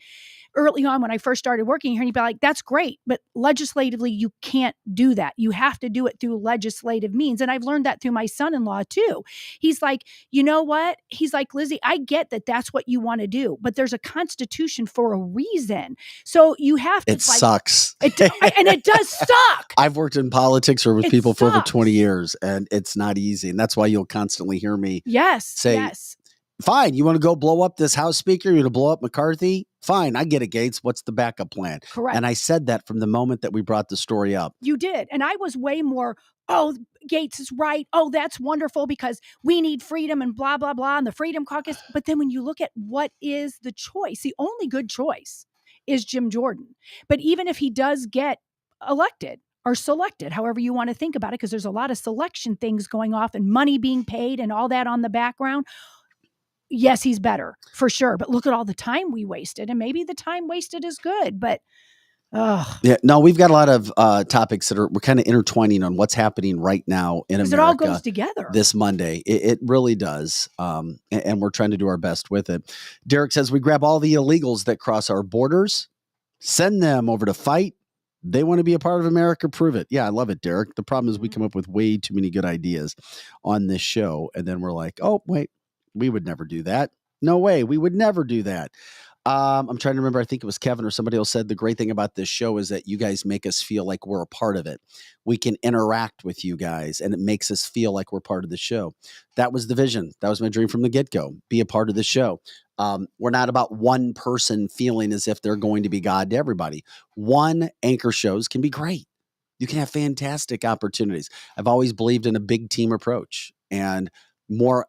early on when I first started working here, and he'd be like, that's great, but legislatively, you can't do that. You have to do it through legislative means. And I've learned that through my son-in-law too. He's like, you know what? He's like, Lizzie, I get that that's what you want to do, but there's a constitution for a reason. So you have to. It sucks. And it does suck. I've worked in politics or with It people for over sucks. 20 years, and it's not easy. And that's why you'll constantly hear me say, Yes. fine, you want to go blow up this House Speaker? You want to blow up McCarthy? Fine, I get it, Gates. What's the backup plan? Correct. And I said that from the moment that we brought the story up. You did. And I was way more, oh, Gates is right. Oh, that's wonderful because we need freedom and blah, blah, blah, and the Freedom Caucus. But then when you look at what is the choice, the only good choice is Jim Jordan. But even if he does get elected or selected, however you want to think about it, because there's a lot of selection things going off and money being paid and all that on the background. Yes, he's better for sure. But look at all the time we wasted. And maybe the time wasted is good, but yeah, no, we've got a lot of topics that we're kind of intertwining on what's happening right now in America. It all goes together. This Monday. It really does. And we're trying to do our best with it. Derek says we grab all the illegals that cross our borders, send them over to fight. They want to be a part of America. Prove it. Yeah, I love it, Derek. The problem is we come up with way too many good ideas on this show. And then we're like, oh, wait, we would never do that. No way. We would never do that. I'm trying to remember. I think it was Kevin or somebody else said the great thing about this show is that you guys make us feel like we're a part of it. We can interact with you guys and it makes us feel like we're part of the show. That was the vision. That was my dream from the get-go. Be a part of the show. We're not about one person feeling as if they're going to be God to everybody. One anchor shows can be great. You can have fantastic opportunities. I've always believed in a big team approach and more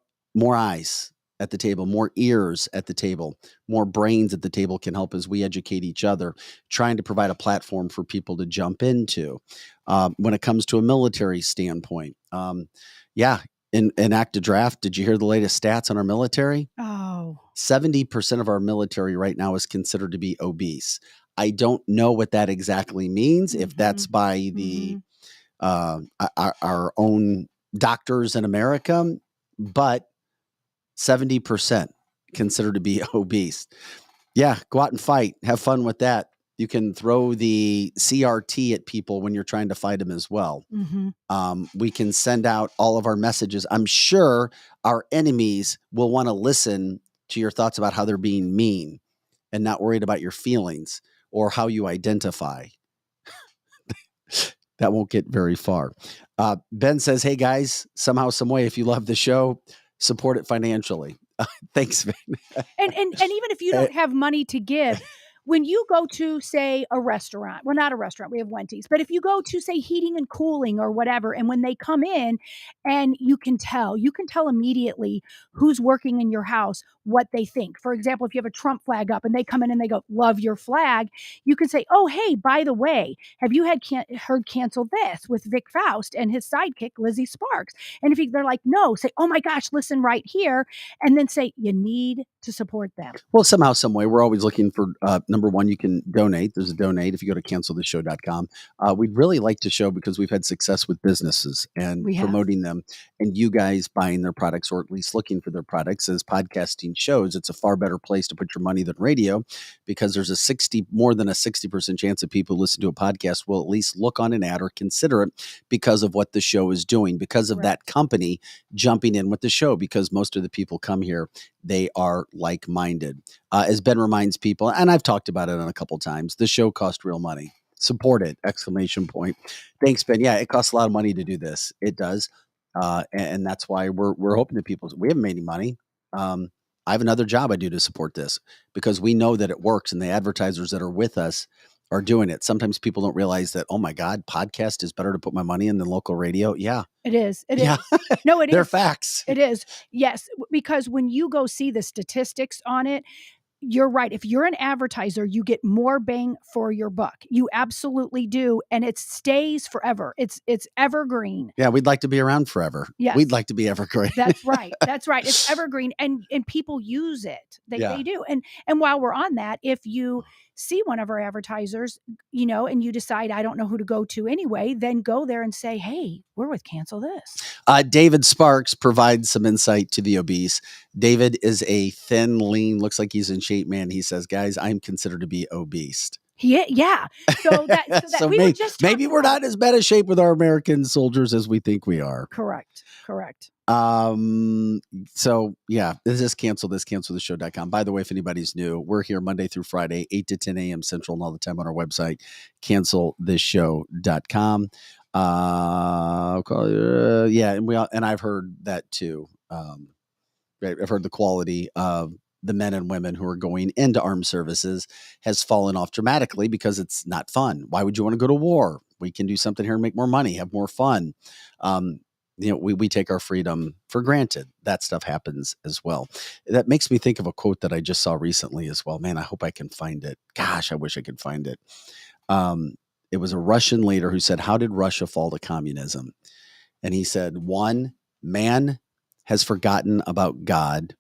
eyes at the table, more ears at the table, more brains at the table can help as we educate each other, trying to provide a platform for people to jump into. When it comes to a military standpoint, enact a draft. Did you hear the latest stats on our military? Oh, 70% of our military right now is considered to be obese. I don't know what that exactly means, if that's by the our own doctors in America, but 70% considered to be obese. Yeah, go out and fight. Have fun with that. You can throw the CRT at people when you're trying to fight them as well. We can send out all of our messages. I'm sure our enemies will want to listen to your thoughts about how they're being mean and not worried about your feelings or how you identify. That won't get very far. Ben says, hey guys, somehow, some way, if you love the show, support it financially. Thanks, man. And even if you don't have money to give, when you go to, say, a restaurant, well, not a restaurant, we have Wendy's, but if you go to, say, heating and cooling or whatever, and when they come in and you can tell immediately who's working in your house, what they think. For example, if you have a Trump flag up and they come in and they go, love your flag, you can say, oh, hey, by the way, have you heard Cancel This with Vic Faust and his sidekick, Lizzie Sparks? And if they're like, no, say, oh my gosh, listen right here. And then say, you need to support them. Well, somehow, some way, we're always looking for, number one, you can donate. There's a donate if you go to cancelthisshow.com. We'd really like to show, because we've had success with businesses and promoting them, and you guys buying their products, or at least looking for their products. As podcasting shows, it's a far better place to put your money than radio, because there's more than a 60% chance that people who listen to a podcast will at least look on an ad or consider it because of what the show is doing, because of that company jumping in with the show, because most of the people come here, they are like-minded. As Ben reminds people, and I've talked about it on a couple times, the show costs real money. Support it! ! Thanks, Ben. Yeah, it costs a lot of money to do this. It does, and that's why we're hoping that people. We haven't made any money. I have another job I do to support this, because we know that it works, and the advertisers that are with us are doing it. Sometimes people don't realize that, oh my God, podcast is better to put my money in than local radio. Yeah. It is. It is. No, it They're is. facts. It is. Yes. Because when you go see the statistics on it, you're right. If you're an advertiser, you get more bang for your buck. You absolutely do. And it stays forever. It's evergreen. Yeah, we'd like to be around forever. Yes. We'd like to be evergreen. That's right. That's right. It's evergreen, and people use it. They do. And while we're on that, if you see one of our advertisers, and you decide, I don't know who to go to anyway, then go there and say, hey, we're with Cancel This. David Sparks provides some insight to the obese. David is a thin, lean, looks like he's in shape man. He says, guys, I'm considered to be obese. Yeah. So maybe we're not as bad a shape with our American soldiers as we think we are. Correct. So yeah, this is cancelthisshow.com. By the way, if anybody's new, we're here Monday through Friday, 8 to 10 a.m. Central, and all the time on our website, cancelthisshow.com. And I've heard that too. I've heard the quality of the men and women who are going into armed services has fallen off dramatically because it's not fun. Why would you want to go to war? We can do something here and make more money, have more fun. We take our freedom for granted. That stuff happens as well. That makes me think of a quote that I just saw recently as well. Man, I hope I can find it. Gosh, I wish I could find it. It was a Russian leader who said, how did Russia fall to communism? And he said, 1, man has forgotten about God.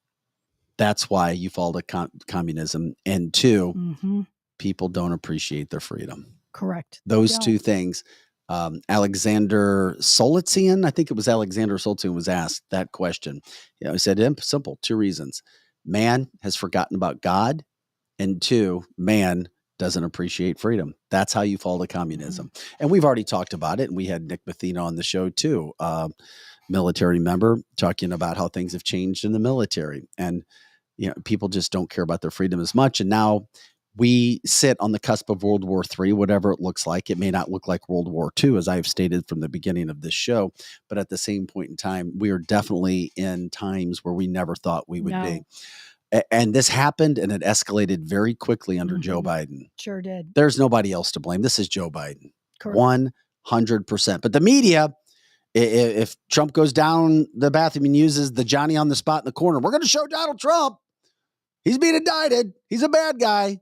That's why you fall to communism. And 2, people don't appreciate their freedom. Correct. Those two things. Alexander Solzhenitsyn, I think it was Alexander Solzhenitsyn, was asked that question. He said, simple, 2 reasons. Man has forgotten about God, and 2, man doesn't appreciate freedom. That's how you fall to communism. And we've already talked about it, and we had Nick Mathena on the show too, military member, talking about how things have changed in the military, and people just don't care about their freedom as much. And now we sit on the cusp of World War III, whatever it looks like. It may not look like World War II, as I've stated from the beginning of this show, but at the same point in time, we are definitely in times where we never thought we would be. And this happened, and it escalated very quickly under Joe Biden. Sure did. There's nobody else to blame. This is Joe Biden. Correct. 100%. But the media, if Trump goes down the bathroom and uses the Johnny on the spot in the corner, we're going to show Donald Trump. He's being indicted. He's a bad guy.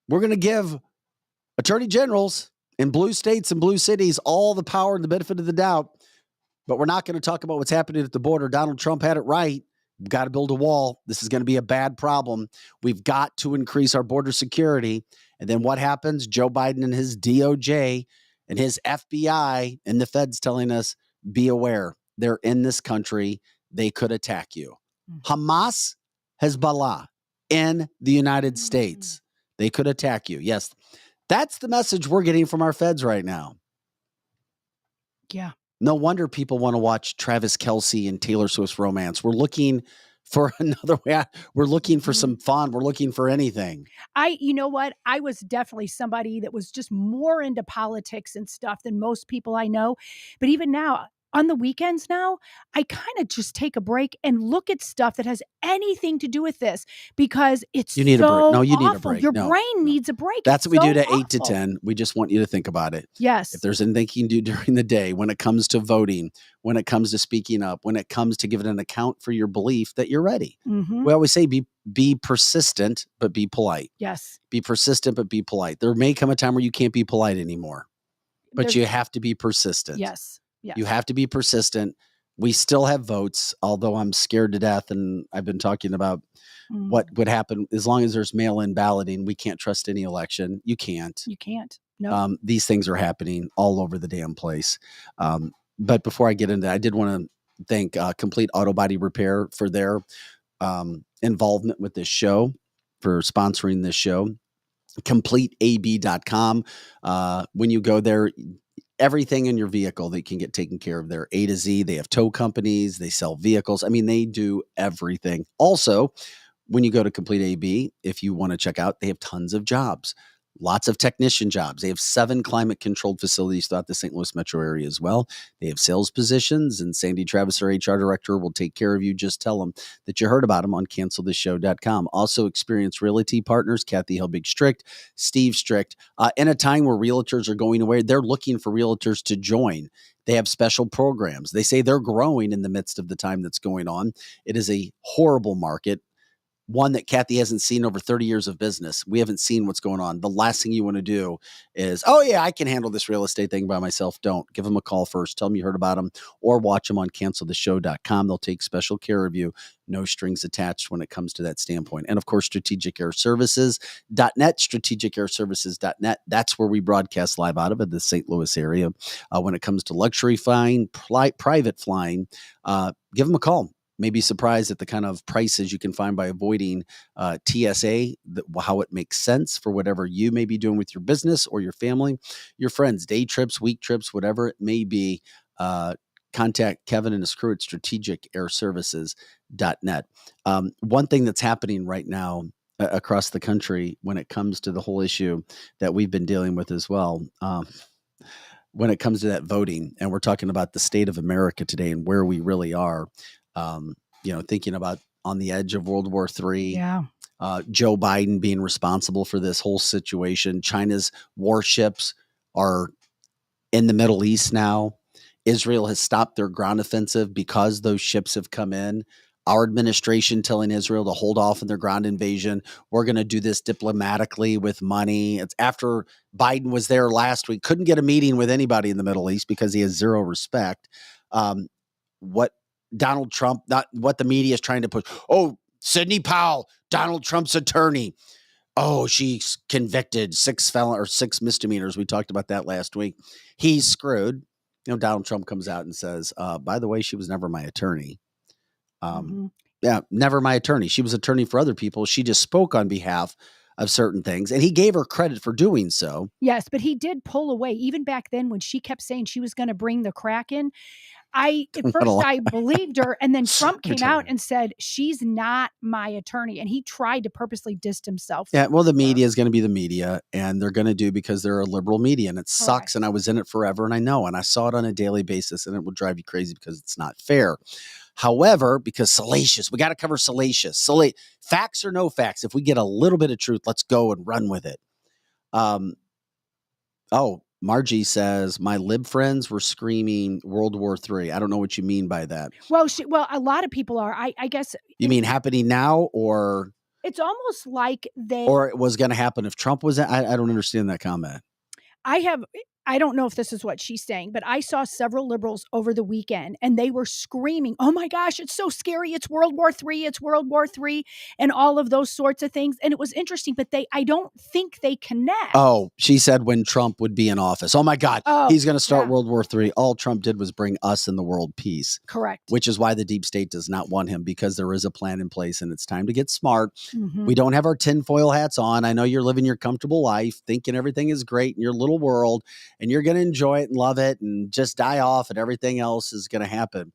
We're going to give attorney generals in blue states and blue cities all the power and the benefit of the doubt, but we're not going to talk about what's happening at the border. Donald Trump had it right. We've got to build a wall. This is going to be a bad problem. We've got to increase our border security. And then what happens? Joe Biden and his DOJ and his FBI and the feds telling us, be aware. They're in this country. They could attack you. Hamas, Hezbollah in the United States. They could attack you. Yes, that's the message we're getting from our feds right now. Yeah. No wonder people want to watch Travis Kelce and Taylor Swift's romance. We're looking for another way. We're looking for some fun. We're looking for anything. You know what? I was definitely somebody that was just more into politics and stuff than most people I know. But even now, on the weekends now, I kind of just take a break and look at stuff that has anything to do with this because it's You need a break. No, so you need a awful. break. Your No, brain no. needs a break. That's It's what we do so to 8 to awful. 10. We just want you to think about it. Yes. If there's anything you can do during the day, when it comes to voting, when it comes to speaking up, when it comes to giving an account for your belief that you're ready. Mhm. We always say be persistent, but be polite. Yes. Be persistent, but be polite. There may come a time where you can't be polite anymore, but There's you have to be persistent. Yes. Yes. You have to be persistent. We still have votes, although I'm scared to death. And I've been talking about what would happen as long as there's mail-in balloting. We can't trust any election. You can't. You can't. No. These things are happening all over the damn place. But before I get into that, I did want to thank Complete Auto Body Repair for their involvement with this show, for sponsoring this show. CompleteAB.com. When you go there, everything in your vehicle that can get taken care of there, A to Z. They have tow companies. They sell vehicles. I mean, they do everything. Also, when you go to Complete AB, if you want to check out, they have tons of jobs. Lots of technician jobs. They have 7 climate-controlled facilities throughout the St. Louis metro area as well. They have sales positions, and Sandy Travis, our HR director, will take care of you. Just tell them that you heard about them on cancelthisshow.com. Also, Experience Realty Partners, Kathy Helbig-Strict, Steve Strict. In a time where realtors are going away, they're looking for realtors to join. They have special programs. They say they're growing in the midst of the time that's going on. It is a horrible market. One that Kathy hasn't seen over 30 years of business. We haven't seen what's going on. The last thing you want to do is, oh yeah, I can handle this real estate thing by myself. Don't. Give them a call first. Tell them you heard about them, or watch them on canceltheshow.com. They'll take special care of you. No strings attached when it comes to that standpoint. And of course, strategicairservices.net, strategicairservices.net. That's where we broadcast live out of in the St. Louis area. When it comes to luxury flying, private flying, give them a call. May be surprised at the kind of prices you can find by avoiding TSA, how it makes sense for whatever you may be doing with your business or your family, your friends, day trips, week trips, whatever it may be. Contact Kevin and his crew at strategicairservices.net. One thing that's happening right now across the country when it comes to the whole issue that we've been dealing with as well, when it comes to that voting, and we're talking about the state of America today and where we really are, thinking about on the edge of World War III, Yeah. Joe Biden being responsible for this whole situation. China's warships are in the Middle East now. Israel has stopped their ground offensive because those ships have come in. Our administration telling Israel to hold off on their ground invasion. We're going to do this diplomatically with money. It's after Biden was there last week, couldn't get a meeting with anybody in the Middle East because he has zero respect. What Donald Trump, not what the media is trying to push. Oh, Sidney Powell, Donald Trump's attorney. Oh, she's convicted 6 misdemeanors. We talked about that last week. He's screwed. Donald Trump comes out and says, by the way, she was never my attorney. Yeah, never my attorney. She was attorney for other people. She just spoke on behalf of certain things, and he gave her credit for doing so. Yes, but he did pull away. Even back then when she kept saying she was going to bring the Kraken, I believed her, and then Trump came out and said, she's not my attorney, and he tried to purposely distance himself. Yeah, well, the media is going to be the media, and they're going to do because they're a liberal media, and it sucks, and I was in it forever, and I know, and I saw it on a daily basis, and it will drive you crazy because it's not fair. However, because salacious, we got to cover salacious. Facts or no facts, if we get a little bit of truth, let's go and run with it. Margie says, my lib friends were screaming World War III. I don't know what you mean by that. Well, a lot of people are. I guess. You mean happening now, or? It's almost like or it was going to happen if Trump was. I don't understand that comment. I don't know if this is what she's saying, but I saw several liberals over the weekend and they were screaming, oh my gosh, it's so scary. It's World War III. It's World War III, and all of those sorts of things. And it was interesting, but I don't think they connect. Oh, she said when Trump would be in office. Oh my God, he's going to start World War III. All Trump did was bring us and the world peace. Correct. Which is why the deep state does not want him, because there is a plan in place and it's time to get smart. We don't have our tinfoil hats on. I know you're living your comfortable life, thinking everything is great in your little world, and you're going to enjoy it and love it and just die off, and everything else is going to happen.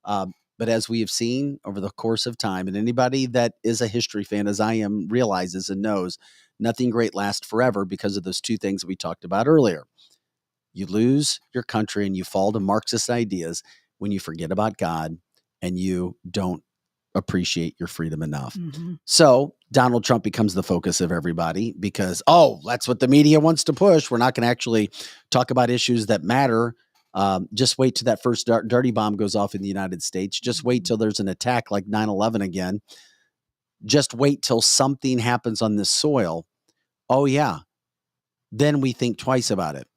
But as we have seen over the course of time, and anybody that is a history fan, as I am, realizes and knows, nothing great lasts forever because of those two things that we talked about earlier. You lose your country and you fall to Marxist ideas when you forget about God and you don't appreciate your freedom enough. Mm-hmm. So Donald Trump becomes the focus of everybody because, oh, that's what the media wants to push. We're not going to actually talk about issues that matter. Just wait till that first dirty bomb goes off in the United States. Just wait till there's an attack like 9/11 again. Just wait till something happens on this soil. Oh, yeah. Then we think twice about it.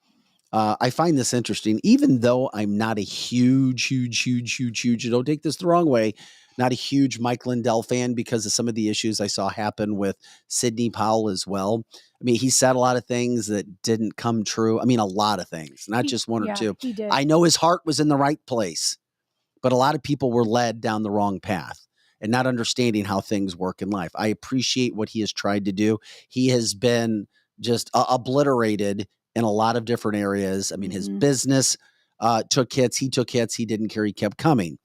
I find this interesting, even though I'm not a huge, don't take this the wrong way, not a huge Mike Lindell fan because of some of the issues I saw happen with Sidney Powell as well. I mean, he said a lot of things that didn't come true. I mean, a lot of things, not just one or two. He did. I know his heart was in the right place, but a lot of people were led down the wrong path and not understanding how things work in life. I appreciate what he has tried to do. He has been just obliterated in a lot of different areas. I mean, his business took hits. He took hits. He didn't care. He kept coming.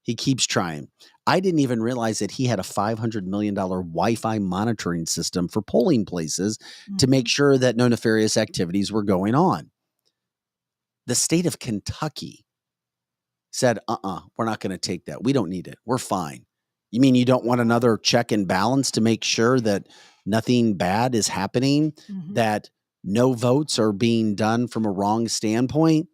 He keeps trying. I didn't even realize that he had a $500 million Wi-Fi monitoring system for polling places to make sure that no nefarious activities were going on. The state of Kentucky said, we're not going to take that. We don't need it. We're fine. You mean you don't want another check and balance to make sure that nothing bad is happening, that no votes are being done from a wrong standpoint?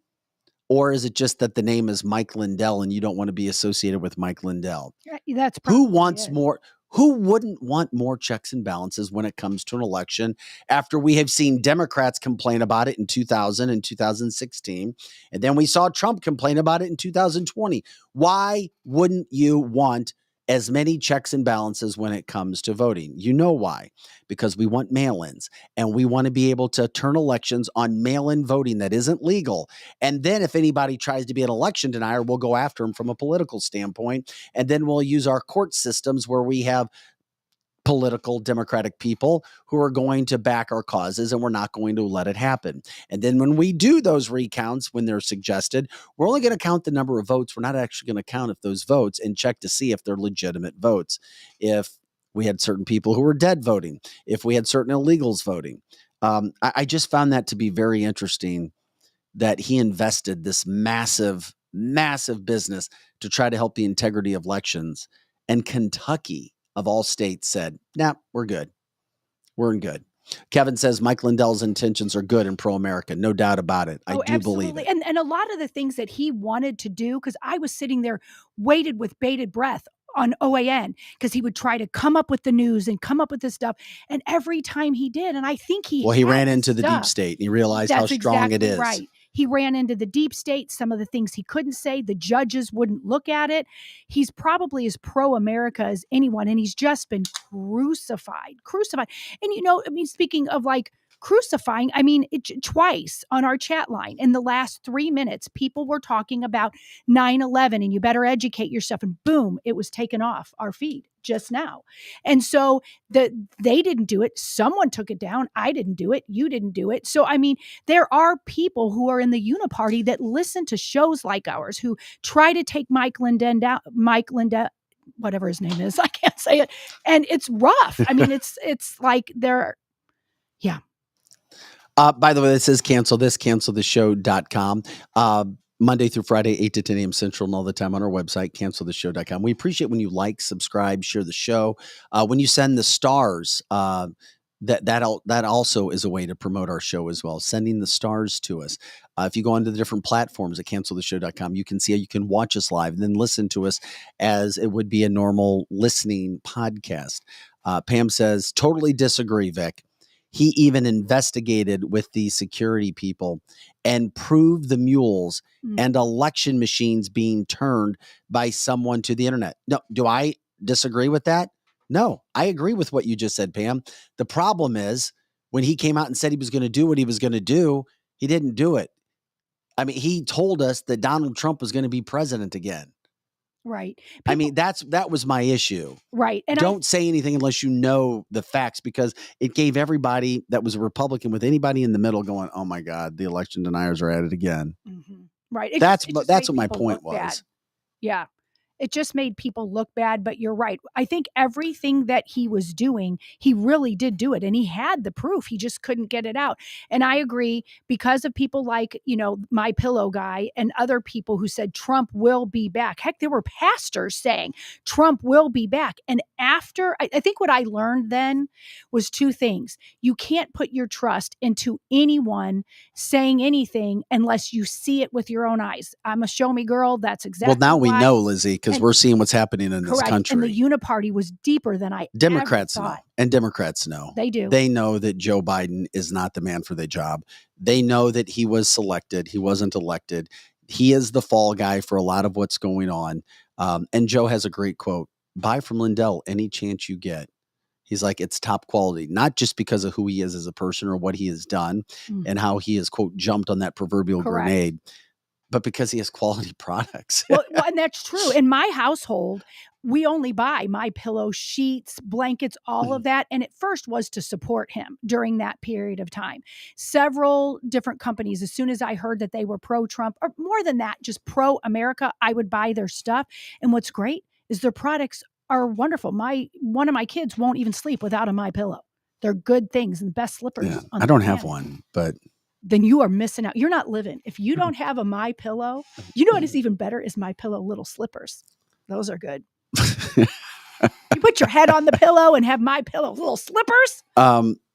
Or is it just that the name is Mike Lindell and you don't want to be associated with Mike Lindell? That's who wants more? Who wouldn't want more checks and balances when it comes to an election after we have seen Democrats complain about it in 2000 and 2016, and then we saw Trump complain about it in 2020? Why wouldn't you want as many checks and balances when it comes to voting? You know why? Because we want mail-ins, and we want to be able to turn elections on mail-in voting that isn't legal. And then if anybody tries to be an election denier, we'll go after them from a political standpoint. And then we'll use our court systems where we have political Democratic people who are going to back our causes, and we're not going to let it happen. And then when we do those recounts, when they're suggested, we're only going to count the number of votes. We're not actually going to count if those votes and check to see if they're legitimate votes. If we had certain people who were dead voting, if we had certain illegals voting. I just found that to be very interesting that he invested this massive business to try to help the integrity of elections. And Kentucky, of all states, said, nah, we're good. We're in good. Kevin says Mike Lindell's intentions are good and pro-America. No doubt about it. I do believe it. And a lot of the things that he wanted to do, because I was sitting there waited with bated breath on OAN, because he would try to come up with the news and come up with this stuff. And every time he did, and I think he ran into the deep state and he realized how strong it is. Right. He ran into the deep state, some of the things he couldn't say, the judges wouldn't look at it. He's probably as pro-America as anyone, and he's just been crucified. And speaking of like crucifying, twice on our chat line in the last 3 minutes, people were talking about 9/11 and you better educate yourself, and boom, it was taken off our feed just now. And so they didn't do it. Someone took it down. I didn't do it. You didn't do it. So, there are people who are in the Uniparty that listen to shows like ours, who try to take Mike Lindell down, whatever his name is. I can't say it. And it's rough. It's like yeah. By the way, this is cancelthisshow.com. Monday through Friday, 8 to 10 a.m. Central, and all the time on our website, cancelthisshow.com. We appreciate when you like, subscribe, share the show. When you send the stars, that also is a way to promote our show as well, sending the stars to us. If you go onto the different platforms at cancelthisshow.com, you can see how you can watch us live and then listen to us as it would be a normal listening podcast. Pam says, totally disagree, Vic. He even investigated with the security people and proved the mules and election machines being turned by someone to the internet. No, do I disagree with that? No, I agree with what you just said, Pam. The problem is when he came out and said he was going to do what he was going to do, he didn't do it. He told us that Donald Trump was going to be president again. Right. That was my issue. Right. And don't say anything unless you know the facts, because it gave everybody that was a Republican with anybody in the middle going, oh my God, the election deniers are at it again. Mm-hmm. Right. That's what my point was. Bad. Yeah. It just made people look bad, but you're right. I think everything that he was doing, he really did do it, and he had the proof. He just couldn't get it out. And I agree, because of people like, My Pillow guy and other people who said Trump will be back. Heck, there were pastors saying Trump will be back. And after, I think what I learned then was two things. You can't put your trust into anyone saying anything unless you see it with your own eyes. I'm a show me girl. That's exactly Well, now we why. know, Lizzie, because we're seeing what's happening in this Correct. country. And the uniparty was deeper than I Democrats ever know, thought. and Democrats know. They do. They know that Joe Biden is not the man for the job. They know that he was selected. He wasn't elected. He is the fall guy for a lot of what's going on. And Joe has a great quote: "Buy from Lindell any chance you get." He's like, it's top quality, not just because of who he is as a person or what he has done and how he has, quote, jumped on that proverbial Correct. grenade, but because he has quality products. Well, and that's true. In my household, we only buy My Pillow sheets, blankets, all of that. And at first was to support him during that period of time. Several different companies, as soon as I heard that they were pro-Trump, or more than that, just pro-America, I would buy their stuff. And what's great is their products are wonderful. One of my kids won't even sleep without a My Pillow. They're good things and best slippers. Yeah, on I the don't have planet. one, but Then you are missing out. You're not living. If you don't have a My Pillow, you know what is even better is My Pillow little slippers. Those are good. You put your head on the pillow and have My Pillow little slippers.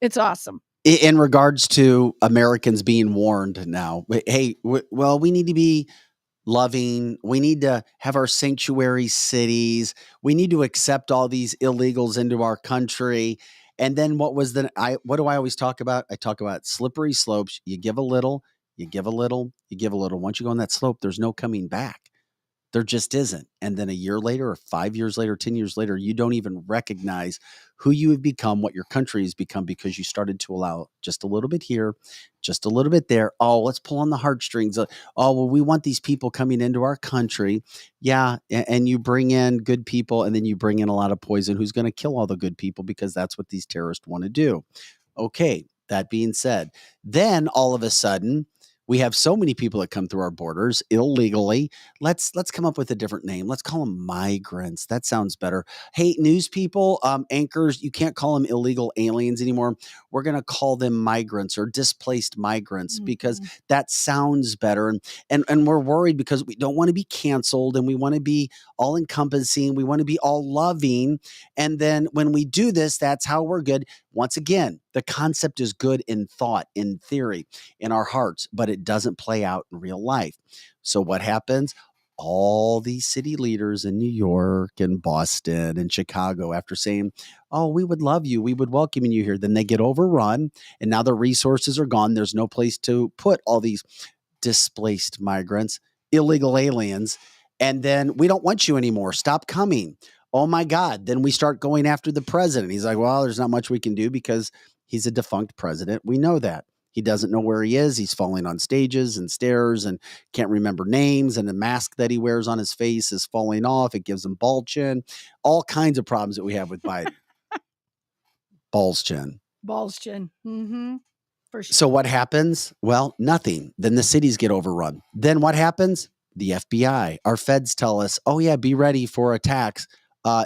It's awesome. In regards to Americans being warned now, hey, we need to be loving. We need to have our sanctuary cities. We need to accept all these illegals into our country. And then what do I always talk about? I talk about slippery slopes. You give a little, you give a little, you give a little. Once you go on that slope, there's no coming back. There just isn't. And then a year later, or 5 years later, 10 years later, you don't even recognize who you have become, what your country has become, because you started to allow just a little bit here, just a little bit there. Oh, let's pull on the heartstrings. Oh, well, we want these people coming into our country. Yeah. And you bring in good people, and then you bring in a lot of poison who's going to kill all the good people, because that's what these terrorists want to do. Okay. That being said, then all of a sudden, we have so many people that come through our borders illegally. Let's come up with a different name. Let's call them migrants. That sounds better. Hey, news people, anchors, you can't call them illegal aliens anymore. We're going to call them migrants or displaced migrants, because that sounds better. And we're worried because we don't want to be canceled, and we want to be all encompassing. We want to be all loving. And then when we do this, that's how we're good. Once again, the concept is good in thought, in theory, in our hearts, but it doesn't play out in real life. So what happens? All these city leaders in New York and Boston and Chicago, after saying, oh, we would love you, we would welcome you here, then they get overrun, and now the resources are gone. There's no place to put all these displaced migrants, illegal aliens, and then we don't want you anymore. Stop coming. Oh my God. Then we start going after the president. He's like, well, there's not much we can do because he's a defunct president. We know that. He doesn't know where he is. He's falling on stages and stairs and can't remember names. And the mask that he wears on his face is falling off. It gives him bald chin. All kinds of problems that we have with Biden. Balls chin. Balls chin. For sure. So what happens? Well, nothing. Then the cities get overrun. Then what happens? The FBI, our feds tell us, oh yeah, be ready for attacks.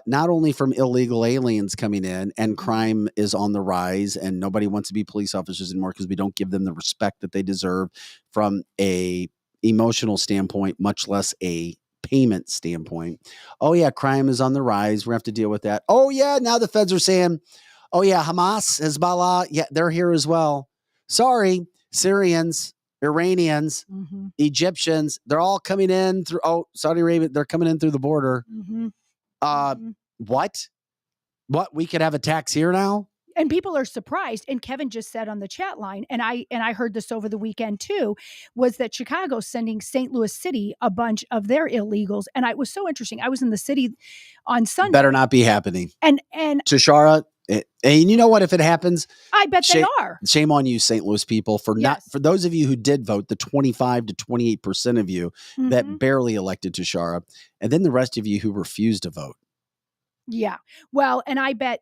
Not only from illegal aliens coming in, and crime is on the rise, and nobody wants to be police officers anymore because we don't give them the respect that they deserve from a emotional standpoint, much less a payment standpoint. Oh yeah, crime is on the rise. We have to deal with that. Oh yeah, now the feds are saying, oh yeah, Hamas, Hezbollah, yeah, they're here as well. Sorry, Syrians, Iranians, Egyptians, they're all coming in through, Saudi Arabia, they're coming in through the border. What? We could have attacks here now? And people are surprised. And Kevin just said on the chat line, and I heard this over the weekend too, was that Chicago's sending St. Louis City a bunch of their illegals. And it was so interesting. I was in the city on Sunday. Better not be happening. And Tashara, and you know what? If it happens, I bet they are. Shame on you, St. Louis people, for those of you who did vote, the 25 to 28% of you that barely elected Tashara, and then the rest of you who refused to vote. Yeah. Well, and I bet,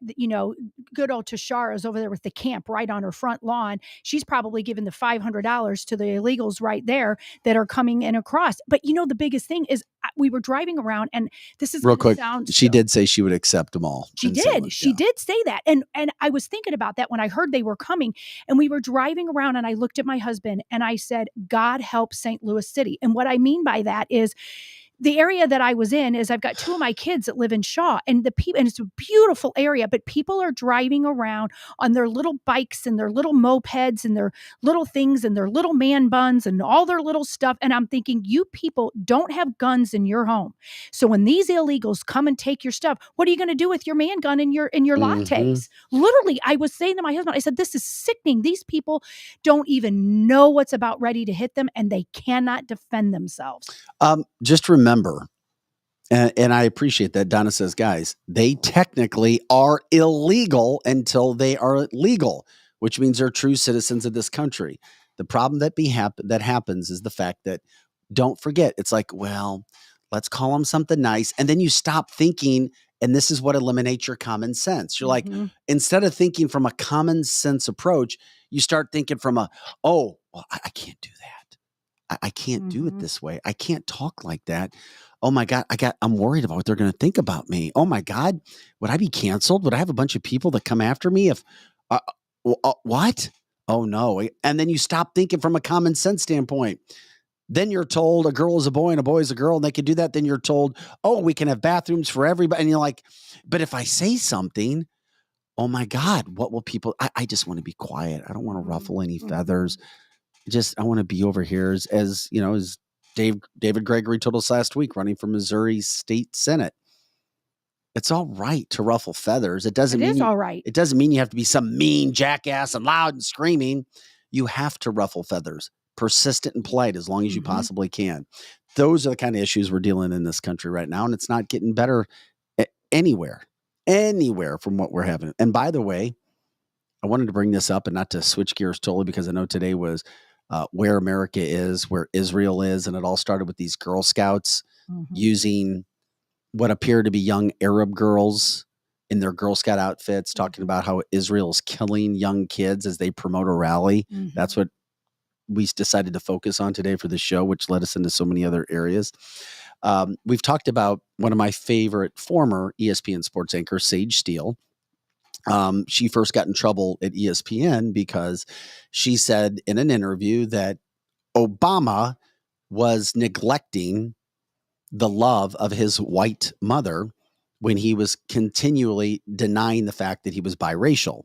good old Tashara is over there with the camp right on her front lawn. She's probably given the $500 to the illegals right there that are coming in across. But the biggest thing is we were driving around, and this is Real going to quick, sound she so. did say she would accept them all She in St. did. Louis. She Yeah. did say that. And I was thinking about that when I heard they were coming, and we were driving around, and I looked at my husband and I said, God help St. Louis City. And what I mean by that is the area that I was in is I've got two of my kids that live in Shaw, and the people, and it's a beautiful area, but people are driving around on their little bikes and their little mopeds and their little things and their little man buns and all their little stuff. And I'm thinking, you people don't have guns in your home. So when these illegals come and take your stuff, what are you going to do with your man gun and your lattes? Literally, I was saying to my husband, I said, this is sickening. These people don't even know what's about ready to hit them, and they cannot defend themselves. Just remember, and I appreciate that Donna says, guys, they technically are illegal until they are legal, which means they're true citizens of this country. The problem that happens is the fact that, don't forget, it's like, well, let's call them something nice. And then you stop thinking, and this is what eliminates your common sense. You're like, instead of thinking from a common sense approach, you start thinking from well, I can't do that. I can't do it this way. I can't talk like that. Oh my God, I'm worried about what they're going to think about me. Oh my God, would I be canceled? Would I have a bunch of people that come after me if, what? Oh no. And then you stop thinking from a common sense standpoint. Then you're told a girl is a boy and a boy is a girl, and they can do that. Then you're told, oh, we can have bathrooms for everybody. And you're like, but if I say something, oh my God, what will people, I just want to be quiet. I don't want to ruffle any feathers. I want to be over here as David Gregory told us last week, running for Missouri State Senate. It's all right to ruffle feathers. It is all right. It doesn't mean you have to be some mean jackass and loud and screaming. You have to ruffle feathers, persistent and polite as long as you possibly can. Those are the kind of issues we're dealing in this country right now, and it's not getting better anywhere from what we're having. And by the way, I wanted to bring this up and not to switch gears totally, because I know today was where America is, where Israel is. And it all started with these Girl Scouts using what appear to be young Arab girls in their Girl Scout outfits, talking about how Israel is killing young kids as they promote a rally. That's what we decided to focus on today for the show, which led us into so many other areas. We've talked about one of my favorite former ESPN sports anchors, Sage Steele. She first got in trouble at ESPN because she said in an interview that Obama was neglecting the love of his white mother when he was continually denying the fact that he was biracial.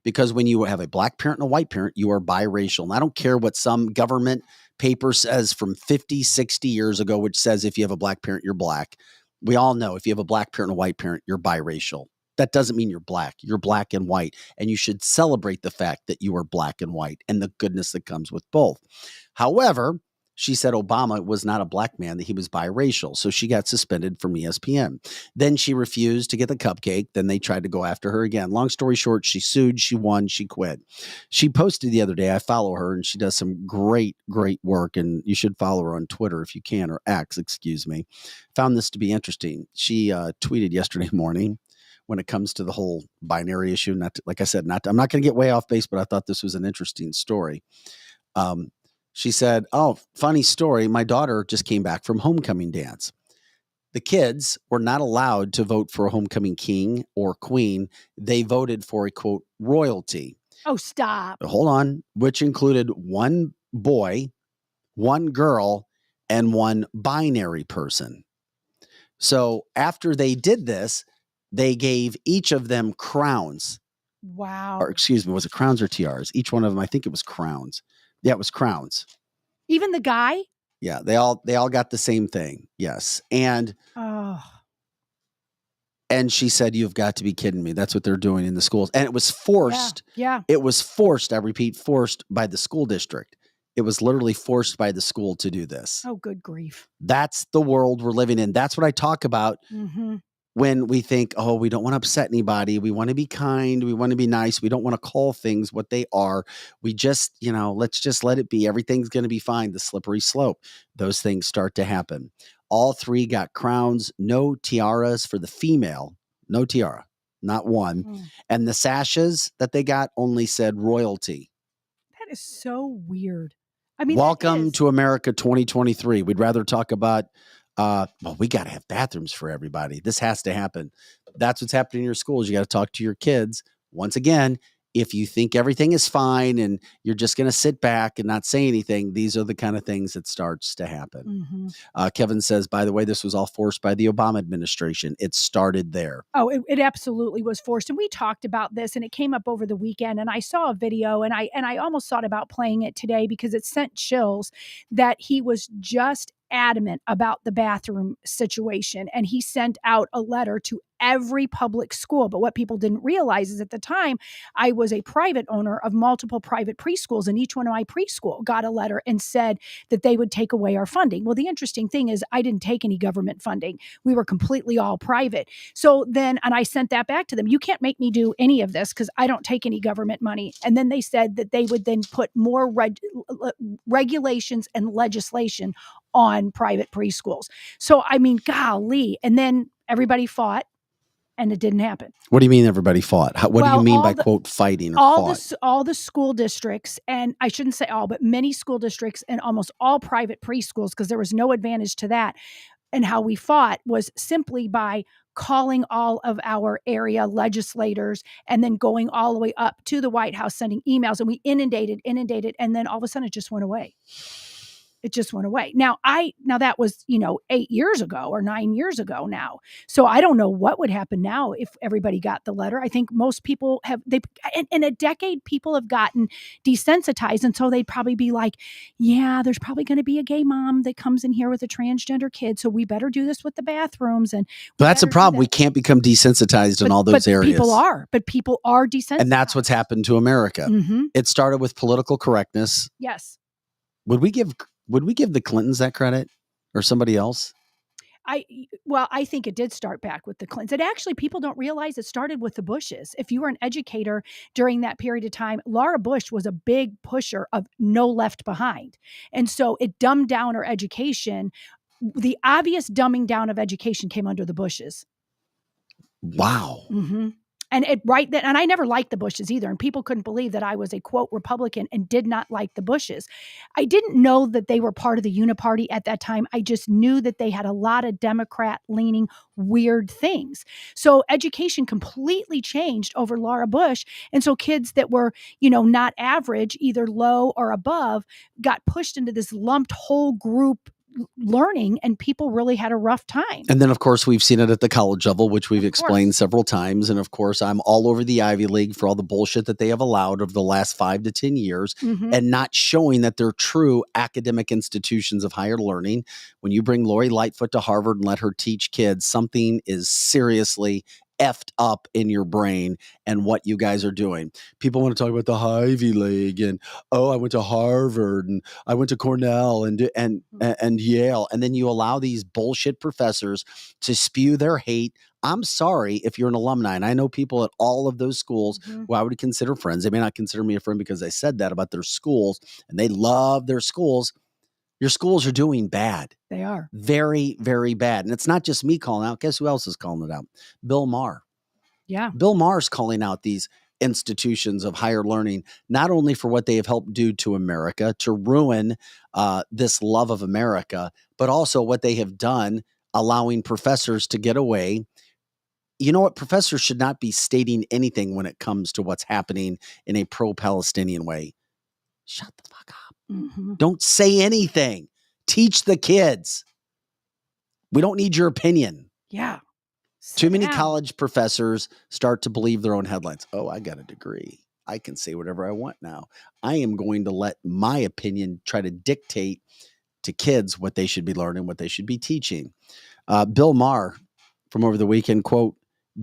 Because when you have a black parent and a white parent, you are biracial. And I don't care what some government paper says from 50, 60 years ago, which says if you have a black parent, you're black. We all know if you have a black parent and a white parent, you're biracial. That doesn't mean you're black. You're black and white. And you should celebrate the fact that you are black and white and the goodness that comes with both. However, she said Obama was not a black man, that he was biracial. So she got suspended from ESPN. Then she refused to get the cupcake. Then they tried to go after her again. Long story short, she sued, she won, she quit. She posted the other day, I follow her, and she does some great, great work. And you should follow her on Twitter if you can, or X, excuse me. Found this to be interesting. She tweeted yesterday morning, when it comes to the whole binary issue, like I said, I'm not going to get way off base, but I thought this was an interesting story. She said, oh, funny story. My daughter just came back from homecoming dance. The kids were not allowed to vote for a homecoming king or queen. They voted for a, quote, royalty. Oh, stop. Hold on. Which included one boy, one girl, and one binary person. So after they did this, they gave each of them crowns. Wow. Or excuse me, was it crowns or tiaras? Each one of them, I think it was crowns. Yeah, it was crowns. Even the guy? Yeah, they all got the same thing. Yes. And she said, you've got to be kidding me. That's what they're doing in the schools. And it was forced. Yeah. It was forced, I repeat, forced by the school district. It was literally forced by the school to do this. Oh, good grief. That's the world we're living in. That's what I talk about when we think, oh, we don't want to upset anybody. We want to be kind. We want to be nice. We don't want to call things what they are. We just, let's just let it be. Everything's going to be fine. The slippery slope. Those things start to happen. All three got crowns, no tiaras for the female. No tiara. Not one. Mm. And the sashes that they got only said royalty. That is so weird. I mean, that Welcome is. to America 2023. We'd rather talk about, we got to have bathrooms for everybody. This has to happen. That's what's happening in your schools. You got to talk to your kids. Once again, if you think everything is fine and you're just going to sit back and not say anything, these are the kind of things that starts to happen. Mhm. Kevin says, by the way, this was all forced by the Obama administration. It started there. Oh, it absolutely was forced. And we talked about this and it came up over the weekend and I saw a video and I almost thought about playing it today because it sent chills that he was just adamant about the bathroom situation. And he sent out a letter to every public school. But what people didn't realize is at the time, I was a private owner of multiple private preschools, and each one of my preschool got a letter and said that they would take away our funding. Well, the interesting thing is I didn't take any government funding. We were completely all private. So then, and I sent that back to them. You can't make me do any of this because I don't take any government money. And then they said that they would then put more regulations and legislation on private preschools. So, I mean, golly. And then everybody fought and it didn't happen. What do you mean everybody fought? What do you mean by quote fighting or fought? All the school districts, and I shouldn't say all, but many school districts and almost all private preschools, because there was no advantage to that. And how we fought was simply by calling all of our area legislators and then going all the way up to the White House, sending emails, and we inundated, and then all of a sudden it just went away. It just went away. Now that was, 8 years ago or 9 years ago now. So I don't know what would happen now if everybody got the letter. I think most people in a decade, people have gotten desensitized. And so they'd probably be like, yeah, there's probably going to be a gay mom that comes in here with a transgender kid. So we better do this with the bathrooms. And that's a problem. We can't become desensitized in all those areas. People are desensitized. And that's what's happened to America. Mm-hmm. It started with political correctness. Yes. Would we give the Clintons that credit or somebody else? I think it did start back with the Clintons. And actually, people don't realize it started with the Bushes. If you were an educator during that period of time, Laura Bush was a big pusher of no left behind. And so it dumbed down our education. The obvious dumbing down of education came under the Bushes. Wow. Mm-hmm. And and I never liked the Bushes either. And people couldn't believe that I was a quote Republican and did not like the Bushes. I didn't know that they were part of the Uniparty at that time. I just knew that they had a lot of Democrat leaning weird things. So education completely changed over Laura Bush. And so kids that were, not average, either low or above, got pushed into this lumped whole group learning, and people really had a rough time. And then, of course, we've seen it at the college level, which we've explained several times. And of course, I'm all over the Ivy League for all the bullshit that they have allowed over the last 5 to 10 years, and not showing that they're true academic institutions of higher learning. When you bring Lori Lightfoot to Harvard and let her teach kids, something is seriously effed up in your brain and what you guys are doing. People want to talk about the Ivy League and, I went to Harvard and I went to Cornell and Yale. And then you allow these bullshit professors to spew their hate. I'm sorry if you're an alumni. And I know people at all of those schools who I would consider friends. They may not consider me a friend because I said that about their schools and they love their schools. Your schools are doing bad. They are. Very, very bad. And it's not just me calling out. Guess who else is calling it out? Bill Maher. Yeah. Bill Maher's calling out these institutions of higher learning, not only for what they have helped do to America, to ruin this love of America, but also what they have done, allowing professors to get away. You know what? Professors should not be stating anything when it comes to what's happening in a pro-Palestinian way. Shut the fuck up. Mm-hmm. Don't say anything. Teach the kids. We don't need your opinion. Yeah. Too many college professors start to believe their own headlines. Oh, I got a degree. I can say whatever I want now. I am going to let my opinion try to dictate to kids what they should be learning, what they should be teaching. Bill Maher from over the weekend, quote,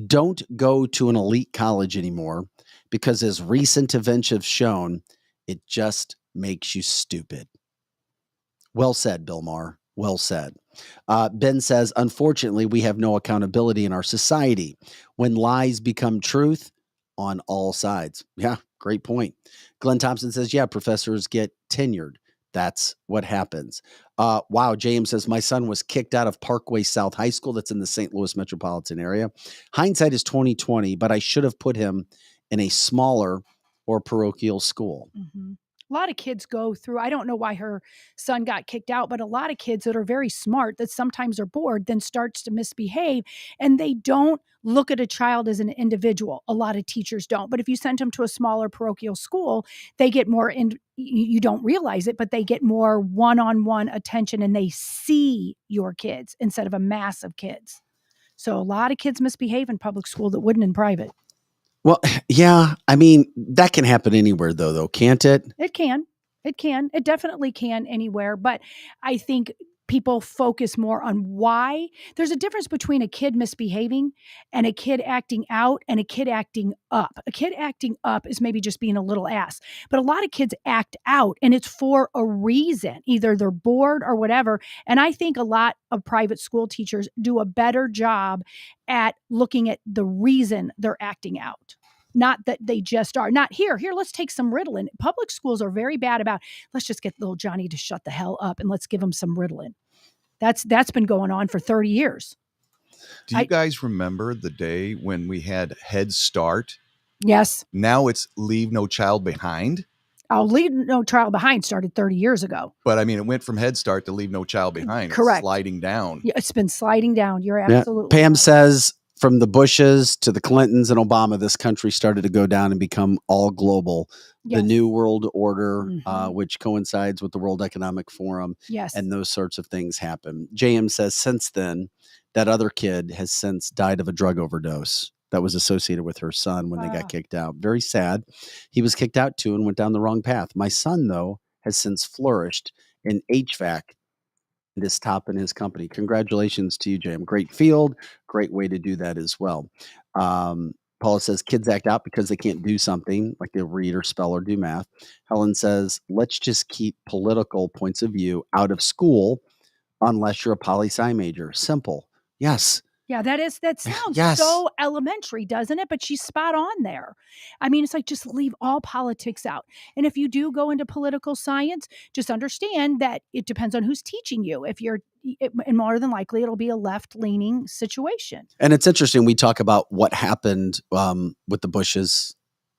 "Don't go to an elite college anymore because as recent events have shown, it just makes you stupid." Well said, Bill Maher. Well said. Ben says, unfortunately, we have no accountability in our society when lies become truth on all sides. Yeah, great point. Glenn Thompson says, yeah, professors get tenured. That's what happens. Wow. James says, my son was kicked out of Parkway South High School. That's in the St. Louis metropolitan area. Hindsight is 2020, but I should have put him in a smaller or parochial school. Mm-hmm. A lot of kids go through, I don't know why her son got kicked out, but a lot of kids that are very smart that sometimes are bored then starts to misbehave, and they don't look at a child as an individual. A lot of teachers don't. But if you send them to a smaller parochial school, they get more, you don't realize it, but they get more one-on-one attention, and they see your kids instead of a mass of kids. So a lot of kids misbehave in public school that wouldn't in private. Well, yeah. I mean, that can happen anywhere, though, can't it? It can. It can. It definitely can anywhere. But I think people focus more on why. There's a difference between a kid misbehaving and a kid acting out and a kid acting up. A kid acting up is maybe just being a little ass. But a lot of kids act out, and it's for a reason. Either they're bored or whatever. And I think a lot of private school teachers do a better job at looking at the reason they're acting out. Not that they just are. Not here, let's take some Ritalin. Public schools are very bad about, let's just get little Johnny to shut the hell up and let's give him some Ritalin. That's been going on for 30 years. Do you guys remember the day when we had Head Start? Yes. Now it's Leave No Child Behind. Leave No Child Behind started 30 years ago. But I mean, it went from Head Start to Leave No Child Behind. Correct. It's sliding down. Yeah, it's been sliding down. You're absolutely Pam right. says, from the Bushes to the Clintons and Obama, this country started to go down and become all global. Yes. The New World Order, Mhm. which coincides with the World Economic Forum, Yes. and those sorts of things happen. JM says, since then, that other kid has since died of a drug overdose that was associated with her son when they got kicked out. Very sad. He was kicked out too and went down the wrong path. My son, though, has since flourished in HVAC. This top in his company. Congratulations to you, Jam. Great field, great way to do that as well. Paula says kids act out because they can't do something like they read or spell or do math. Helen says, let's just keep political points of view out of school unless you're a poli-sci major. Simple. Yes. Yeah, that sounds Yes. so elementary, doesn't it? But she's spot on there. I mean, it's like, just leave all politics out. And if you do go into political science, just understand that it depends on who's teaching you. And more than likely, it'll be a left-leaning situation. And it's interesting. We talk about what happened with the Bushes,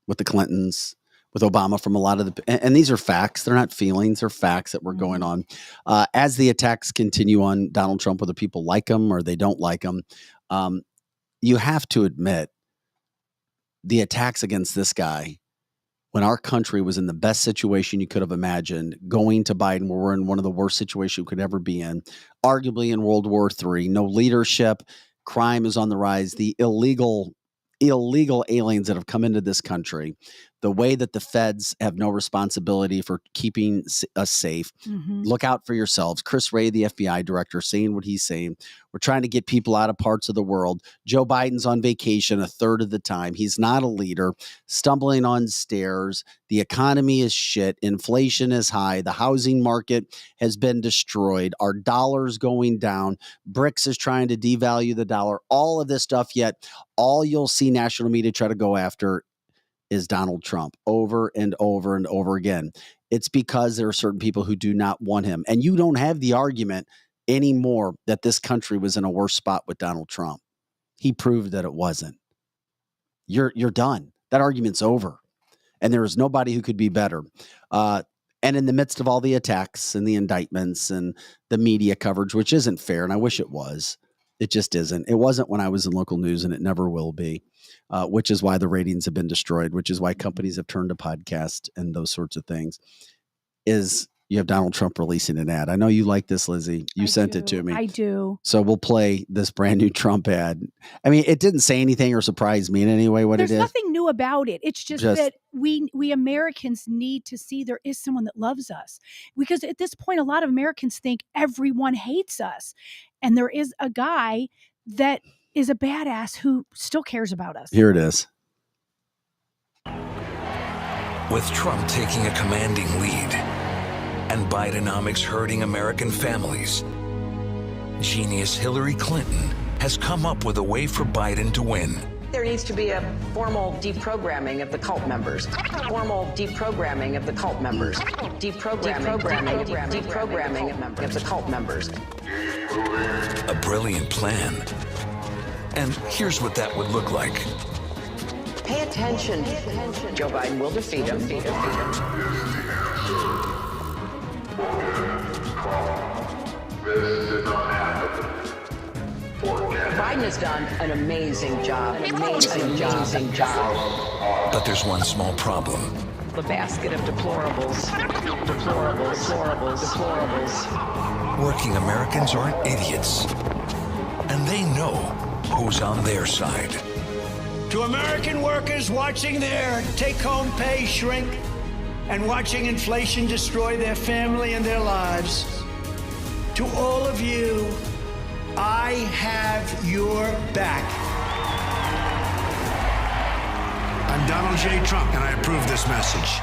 with the Clintons, with Obama from a lot of and these are facts. They're not feelings. They're facts that were going on. As the attacks continue on Donald Trump, whether people like him or they don't like him, you have to admit the attacks against this guy, when our country was in the best situation you could have imagined, going to Biden, where we're in one of the worst situations we could ever be in, arguably in World War III, no leadership, crime is on the rise, the illegal aliens that have come into this country, the way that the feds have no responsibility for keeping us safe. Mm-hmm. Look out for yourselves. Chris Wray, the FBI director, saying what he's saying. We're trying to get people out of parts of the world. Joe Biden's on vacation a third of the time. He's not a leader, stumbling on stairs. The economy is shit. Inflation is high. The housing market has been destroyed. Our dollar's going down. BRICS is trying to devalue the dollar. All of this stuff, yet all you'll see national media try to go after is Donald Trump over and over and over again. It's because there are certain people who do not want him. And you don't have the argument anymore that this country was in a worse spot with Donald Trump. He proved that it wasn't. You're done. That argument's over. And there is nobody who could be better. And in the midst of all the attacks and the indictments and the media coverage, which isn't fair, and I wish it was, it just isn't. It wasn't when I was in local news, and it never will be, which is why the ratings have been destroyed, which is why companies have turned to podcast and those sorts of things, is you have Donald Trump releasing an ad. I know you like this, Lizzie. You sent it to me. I do. So we'll play this brand new Trump ad. I mean, it didn't say anything or surprise me in any way what There's it is. nothing new about it. It's just that we Americans need to see there is someone that loves us. Because at this point, a lot of Americans think everyone hates us. And there is a guy that is a badass who still cares about us. Here it is. With Trump taking a commanding lead and Bidenomics hurting American families, genius Hillary Clinton has come up with a way for Biden to win. there needs to be a formal deprogramming of the cult members. Formal deprogramming of the cult members. Deprogramming of the cult members. A brilliant plan. And here's what that would look like. Pay attention. Joe Biden will defeat him. Biden has done an amazing job. But there's one small problem. The basket of deplorables. Working Americans aren't idiots. And they know who's on their side. To American workers watching their take-home pay shrink and watching inflation destroy their family and their lives, to all of you, I have your back. I'm Donald J. Trump, and I approve this message.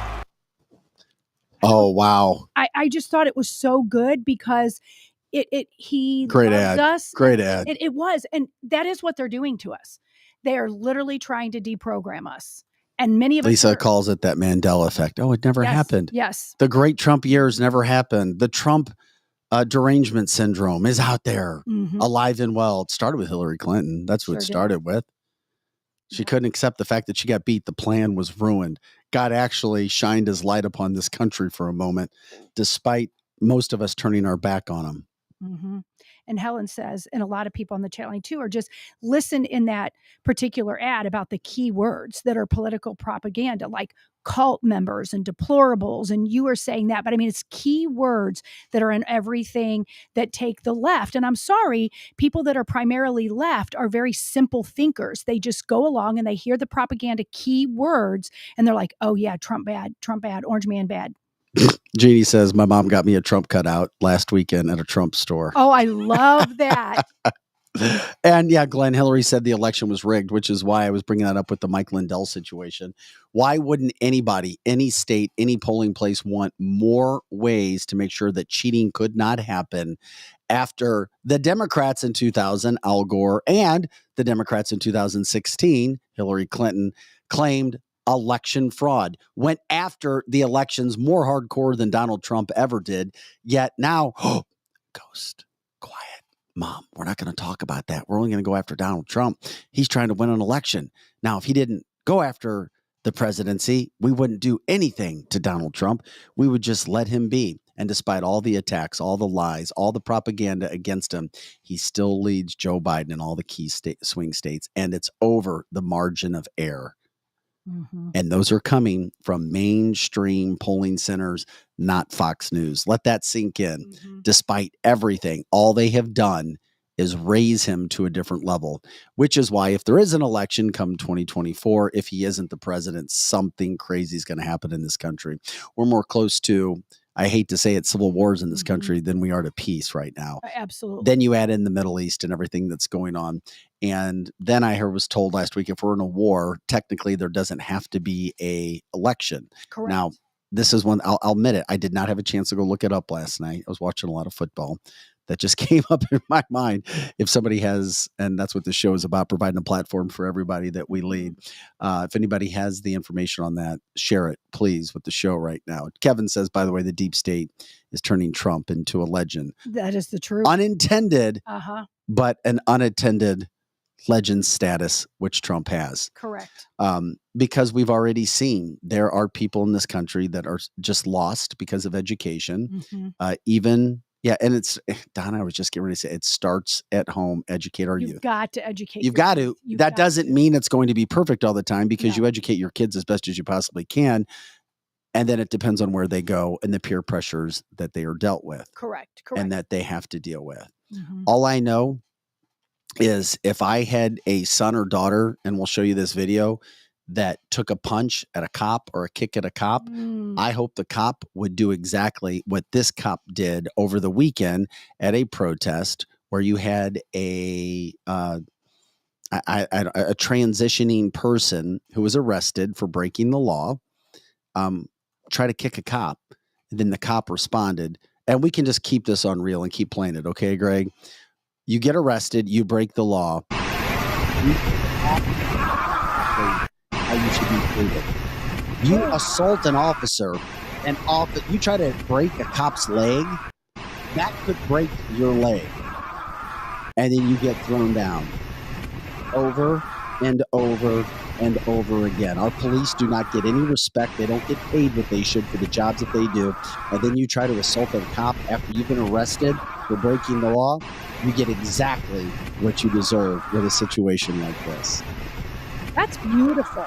Oh, wow. I just thought it was so good because he Great loved ad. us. Great ad. It was. And that is what they're doing to us. They are literally trying to deprogram us. And many of us Lisa calls it that Mandela effect. Oh, it never happened. Yes. The great Trump years never happened. The Trump derangement syndrome is out there, alive and well. It started with Hillary Clinton. That's what it started with. She couldn't accept the fact that she got beat. The plan was ruined. God actually shined his light upon this country for a moment, despite most of us turning our back on him. Mm-hmm. And Helen says, and a lot of people on the chat line too, are just listen in that particular ad about the key words that are political propaganda, like cult members and deplorables. And you are saying that, but I mean, it's key words that are in everything that take the left. And I'm sorry, people that are primarily left are very simple thinkers. They just go along and they hear the propaganda key words and they're like, oh yeah, Trump bad, orange man bad. Jeannie says, my mom got me a Trump cutout last weekend at a Trump store. Oh, I love that. And yeah, Glenn, Hillary said the election was rigged, which is why I was bringing that up with the Mike Lindell situation. Why wouldn't anybody, any state, any polling place want more ways to make sure that cheating could not happen after the Democrats in 2000, Al Gore, and the Democrats in 2016, Hillary Clinton, claimed election fraud, went after the elections more hardcore than Donald Trump ever did. Yet now, ghost, quiet, mom, we're not going to talk about that. We're only going to go after Donald Trump. He's trying to win an election. Now, if he didn't go after the presidency, we wouldn't do anything to Donald Trump. We would just let him be. And despite all the attacks, all the lies, all the propaganda against him, he still leads Joe Biden in all the key swing states. And it's over the margin of error. Mm-hmm. And those are coming from mainstream polling centers, not Fox News. Let that sink in. Mm-hmm. Despite everything, all they have done is raise him to a different level, which is why if there is an election come 2024, if he isn't the president, something crazy is going to happen in this country. We're more close to, I hate to say it, civil wars in this country than we are to peace right now. Absolutely. Then you add in the Middle East and everything that's going on. And then I was told last week, if we're in a war, technically there doesn't have to be a election. Correct. Now, this is one, I'll admit it, I did not have a chance to go look it up last night. I was watching a lot of football. That just came up in my mind. If somebody has, and that's what the show is about, providing a platform for everybody that we lead. If anybody has the information on that, share it, please, with the show right now. Kevin says, by the way, the deep state is turning Trump into a legend. That is the truth. Unintended, but an unattended legend status, which Trump has. Correct. Because we've already seen there are people in this country that are just lost because of education. Yeah, and it's, Donna, I was just getting ready to say, it starts at home. Educate our youth. You've got to educate. You've got to. That doesn't mean it's going to be perfect all the time, because you educate your kids as best as you possibly can. And then it depends on where they go and the peer pressures that they are dealt with. Correct. And that they have to deal with. All I know is if I had a son or daughter, and we'll show you this video, that took a punch at a cop or a kick at a cop, I hope the cop would do exactly what this cop did over the weekend at a protest where you had a transitioning person who was arrested for breaking the law, try to kick a cop, and then the cop responded. And we can just keep this on reel and keep playing it. Okay, Greg? You get arrested, you break the law. how you should be treated. You assault an officer, you try to break a cop's leg, that could break your leg. And then you get thrown down over and over and over again. Our police do not get any respect. They don't get paid what they should for the jobs that they do. And then you try to assault a cop after you've been arrested for breaking the law. You get exactly what you deserve with a situation like this. That's beautiful.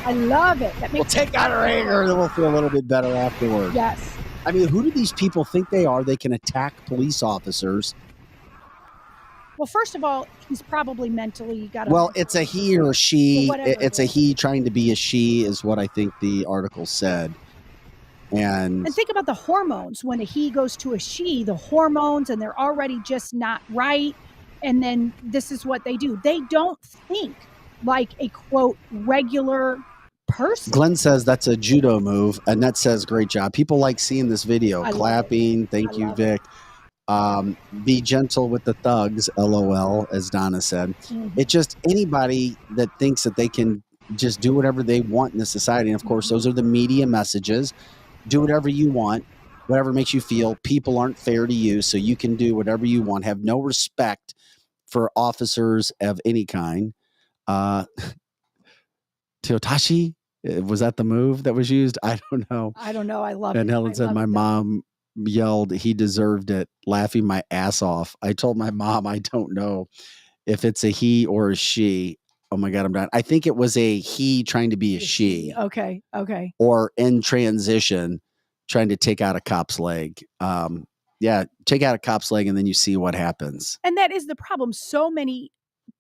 I love it. That makes We'll take out our anger and then we'll feel a little bit better afterward. Yes. I mean, who do these people think they are? They can attack police officers. Well, first of all, he's probably mentally got. Well, it's a he or she. Well, whatever It's it a is. he trying to be a she, is what I think the article said. And think about the hormones. When a he goes to a she, the hormones, and they're already just not right. And then this is what they do. They don't think like a quote regular person. Glenn says that's a judo move. Annette says, great job. People like seeing this video. I love Clapping. Thank you, love Vic. Be gentle with the thugs, LOL, as Donna said. Mhm. It's just anybody that thinks that they can just do whatever they want in this society. And of course, those are the media messages. Do whatever you want, whatever makes you feel. People aren't fair to you, so you can do whatever you want. Have no respect for officers of any kind. Teotashi, was that the move that was used? I don't know. I don't know. I love it. And Helen I said, love my it. mom yelled, he deserved it, laughing my ass off. I told my mom, I don't know if it's a he or a she. Oh my God, I'm done. I think it was a he trying to be a she, Okay. or in transition trying to take out a cop's leg. Yeah, take out a cop's leg and then you see what happens. And that is the problem. So many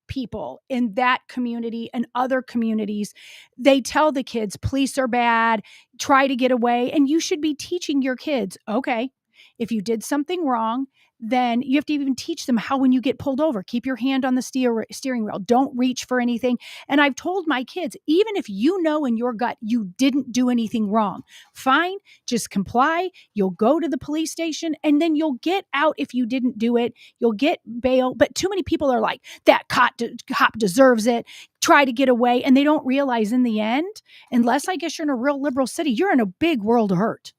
people in that community and other communities, they tell the kids, police are bad, try to get away. And you should be teaching your kids, okay, if you did something wrong, then you have to even teach them how, when you get pulled over, keep your hand on the steering wheel. Don't reach for anything. And I've told my kids, even if you know in your gut you didn't do anything wrong, fine, just comply. You'll go to the police station and then you'll get out if you didn't do it. You'll get bail. But too many people are like, that cop deserves it. Try to get away. And they don't realize in the end, unless I guess you're in a real liberal city, you're in a big world of hurt.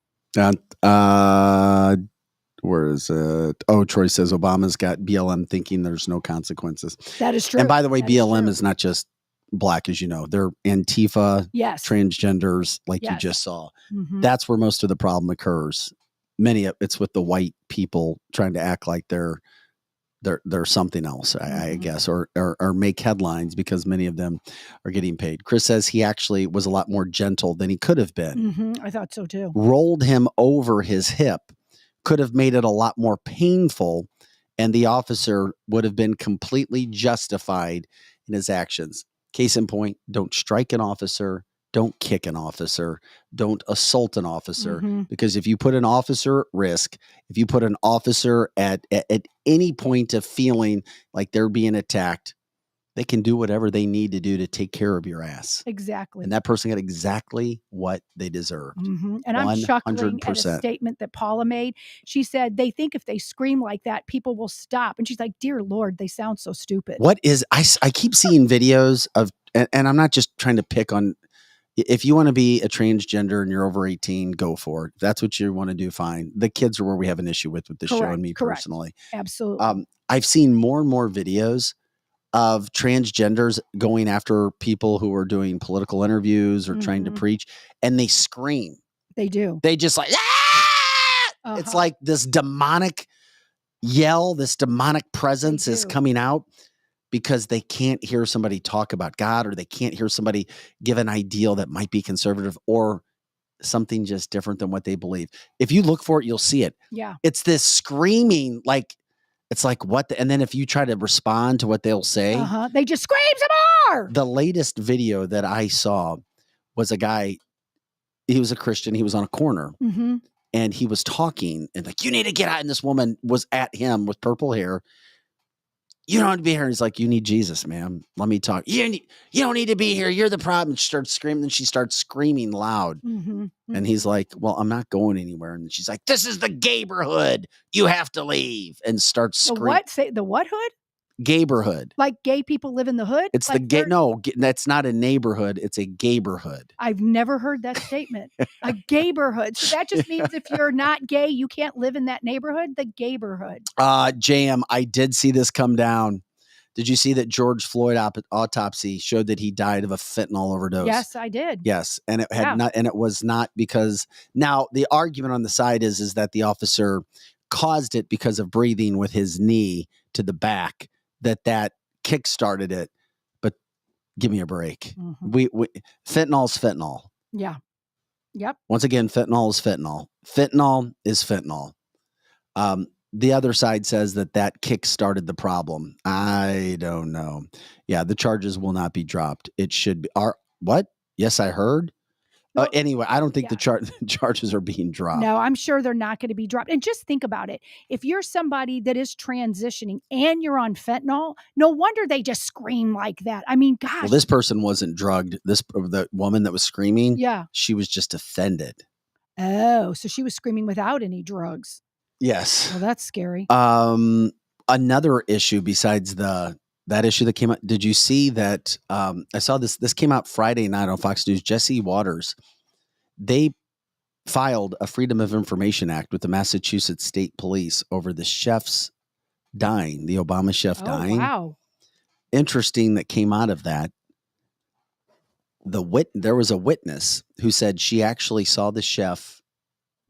Where is it? Oh, Troy says Obama's got BLM thinking there's no consequences. That is true. And by the way, That BLM is not just black, as you know. They're Antifa, yes, transgenders, like you Yes. just saw. Mhm. That's where most of the problem occurs. It's with the white people trying to act like they're something else, I guess, or make headlines because many of them are getting paid. Chris says he actually was a lot more gentle than he could have been. I thought so too. Rolled him over his hip, could have made it a lot more painful, and the officer would have been completely justified in his actions. Case in point, don't strike an officer, don't kick an officer, don't assault an officer, because if you put an officer at risk, if you put an officer at any point of feeling like they're being attacked, they can do whatever they need to do to take care of your ass. Exactly. And that person got exactly what they deserved. And I'm chuckling at a 100%. statement that Paula made. She said, they think if they scream like that, people will stop. And she's like, dear Lord, they sound so stupid. What is, I keep seeing videos of, and I'm not just trying to pick on, if you want to be a transgender and you're over 18, go for it. If that's what you want to do, fine. The kids are where we have an issue with this show and me personally. Absolutely. I've seen more and more videos of transgenders going after people who are doing political interviews or trying to preach, and they scream. They do. They just like, ah! It's like this demonic yell, this demonic presence is coming out because they can't hear somebody talk about God, or they can't hear somebody give an ideal that might be conservative or something just different than what they believe. If you look for it, you'll see it. Yeah. It's this screaming, like, it's like what? And then if you try to respond to what they'll say, they just scream some more. The latest video that I saw was a guy, he was a Christian. He was on a corner and he was talking and like, you need to get out. And this woman was at him with purple hair. You don't need to be here. And he's like, you need Jesus, ma'am. Let me talk. You don't need to be here. You're the problem. She starts screaming. And she starts screaming loud. And he's like, well, I'm not going anywhere. And she's like, this is the neighborhood. You have to leave. And starts screaming. The what hood? Gayborhood. Like gay people live in the hood? It's Like the gay. No, that's not a neighborhood. It's a gayborhood. I've never heard that statement. A gayborhood. So that just means if you're not gay, you can't live in that neighborhood? The gayborhood. JM, I did see this come down. Did you see that George Floyd autopsy showed that he died of a fentanyl overdose? Yes, I did. Yes, and it had Yeah. not, and it was not because. Now the argument on the side is that the officer caused it because of breathing with his knee to the back. That kick-started it. But give me a break. Mhm. We fentanyl's fentanyl. Yeah. Yep. Once again, fentanyl is fentanyl. Fentanyl is fentanyl. The other side says that kick-started the problem. I don't know. Yeah, the charges will not be dropped. It should be. What? Yes, I heard. Well, Anyway, I don't think yeah. the charges are being dropped. No, I'm sure they're not going to be dropped. And just think about it. If you're somebody that is transitioning and you're on fentanyl, no wonder they just scream like that. I mean, gosh. Well, this person wasn't drugged. The woman that was screaming, Yeah. she was just offended. Oh, so she was screaming without any drugs. Yes. Well, that's scary. Another issue besides that issue that came out. Did you see that? I saw this. This came out Friday night on Fox News. Jesse Waters, they filed a Freedom of Information Act with the Massachusetts State Police over the chef's dying, the Obama chef dying. Wow. Interesting that came out of that. There was a witness who said she actually saw the chef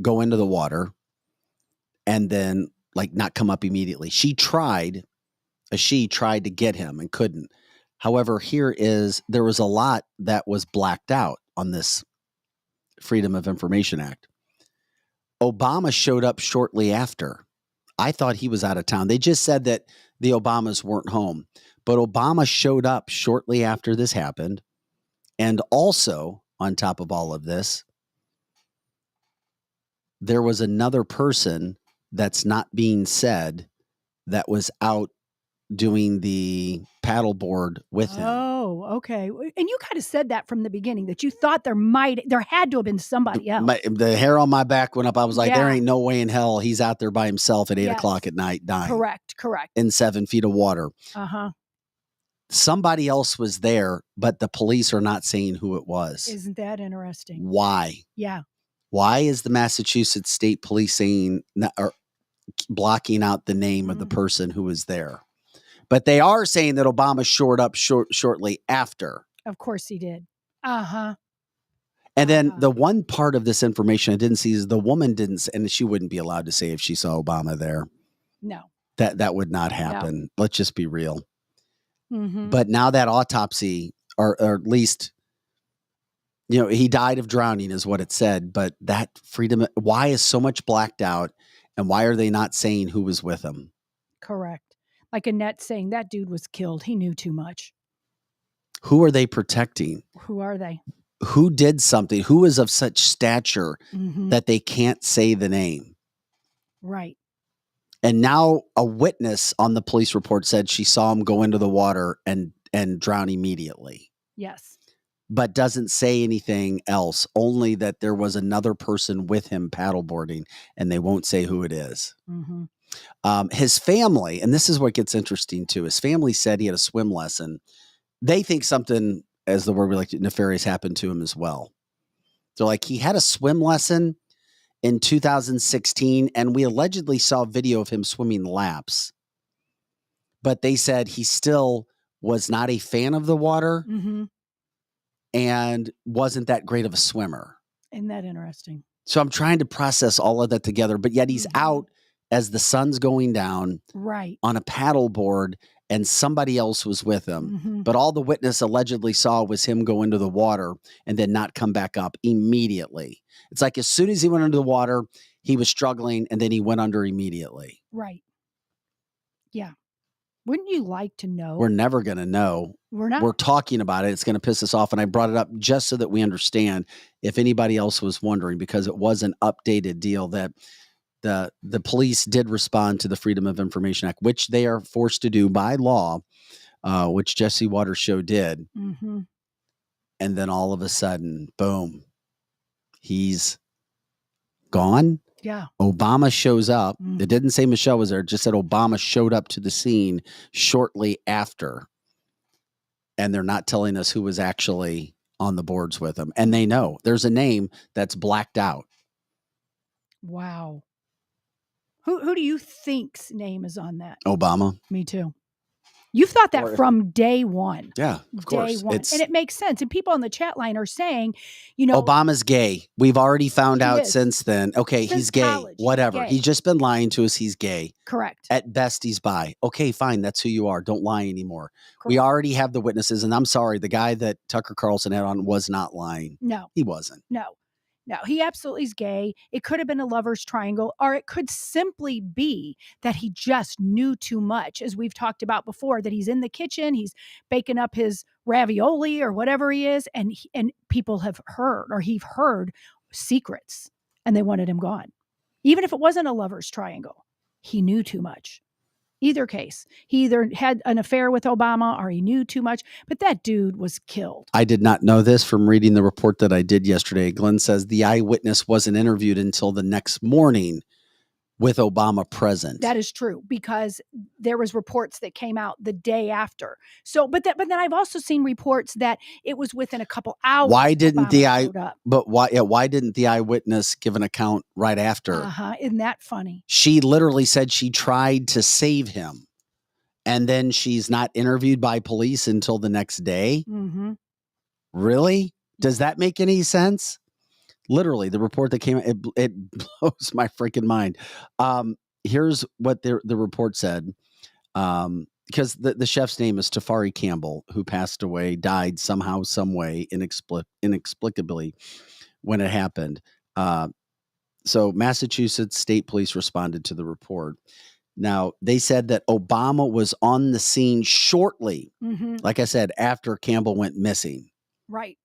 go into the water and then not come up immediately. She tried to get him and couldn't. However, there was a lot that was blacked out on this Freedom of Information Act. Obama showed up shortly after. I thought he was out of town. They just said that the Obamas weren't home, but Obama showed up shortly after this happened. And also, on top of all of this, there was another person that's not being said that was out doing the paddleboard with him. Oh, okay. And you kind of said that from the beginning, that you thought there had to have been somebody else. The hair on my back went up. I was like, there Yeah. ain't no way in hell he's out there by himself at 8 Yes. o'clock at night dying. Correct. In 7 feet of water. Uh-huh. Somebody else was there, but the police are not saying who it was. Isn't that interesting? Why? Yeah. Why is the Massachusetts State Police saying or blocking out the name of the person who was there? But they are saying that Obama showed up shortly after. Of course he did. Uh-huh. And then the one part of this information I didn't see is the woman didn't, and she wouldn't be allowed to say if she saw Obama there. No. That would not happen. No. Let's just be real. Mm-hmm. But now that autopsy, or at least, he died of drowning is what it said. But that freedom, why is so much blacked out, and why are they not saying who was with him? Correct. Like Annette saying that dude was killed. He knew too much. Who are they protecting? Who are they? Who did something? Who is of such stature that they can't say the name? Right. And now a witness on the police report said she saw him go into the water and drown immediately. Yes. But doesn't say anything else, only that there was another person with him paddleboarding, and they won't say who it is. Mm-hmm. His family, and this is what gets interesting too, his family said he had a swim lesson. They think something, as the word we like to, nefarious happened to him as well. They're like, he had a swim lesson in 2016, and we allegedly saw a video of him swimming laps. But they said he still was not a fan of the water and wasn't that great of a swimmer. Isn't that interesting? So I'm trying to process all of that together, but yet he's out as the sun's going down on a paddleboard, and somebody else was with him. But all the witness allegedly saw was him go into the water and then not come back up immediately. It's like as soon as he went into the water, he was struggling, and then he went under immediately. Right. Yeah. Wouldn't you like to know? We're never going to know. We're not. We're talking about it. It's going to piss us off. And I brought it up just so that we understand if anybody else was wondering, because it was an updated deal that the police did respond to the Freedom of Information Act, which they are forced to do by law, which Jesse Waters Show did. Mm-hmm. And then all of a sudden, boom, he's gone. Yeah. Obama shows up. Mm. It didn't say Michelle was there. It just said Obama showed up to the scene shortly after. And they're not telling us who was actually on the boards with him. And they know there's a name that's blacked out. Wow. Who do you think's name is on that? Obama. Me too. You've thought that Or- from day one. Yeah, of course. Day one. And it makes sense. And people on the chat line are saying, Obama's gay. We've already found He out is. since then. Okay, Since he's gay. college, he's Whatever. gay. He's just been lying to us. He's gay. Correct. At best, he's bi. Okay, fine. That's who you are. Don't lie anymore. Correct. We already have the witnesses. And I'm sorry, the guy that Tucker Carlson had on was not lying. No. He wasn't. No, he absolutely is gay. It could have been a lover's triangle, or it could simply be that he just knew too much. As we've talked about before, that he's in the kitchen, he's baking up his ravioli or whatever he is. And people have heard, or he've heard secrets, and they wanted him gone. Even if it wasn't a lover's triangle, he knew too much. Either case, he either had an affair with Obama or he knew too much, but that dude was killed. I did not know this from reading the report that I did yesterday. Glenn says the eyewitness wasn't interviewed until the next morning with Obama present. That is true, because there was reports that came out the day after. So, but then I've also seen reports that it was within a couple hours. Why didn't Obama why didn't the eyewitness give an account right after? Isn't that funny? She literally said she tried to save him, and then she's not interviewed by police until the next day. Mm-hmm. Really? Does that make any sense? Literally, the report that came out, it blows my freaking mind. Here's what the report said. Because the chef's name is Tafari Campbell, who passed away, died somehow, some way, inexplicably when it happened. So Massachusetts State Police responded to the report. Now, they said that Obama was on the scene shortly, like I said, after Campbell went missing. Right.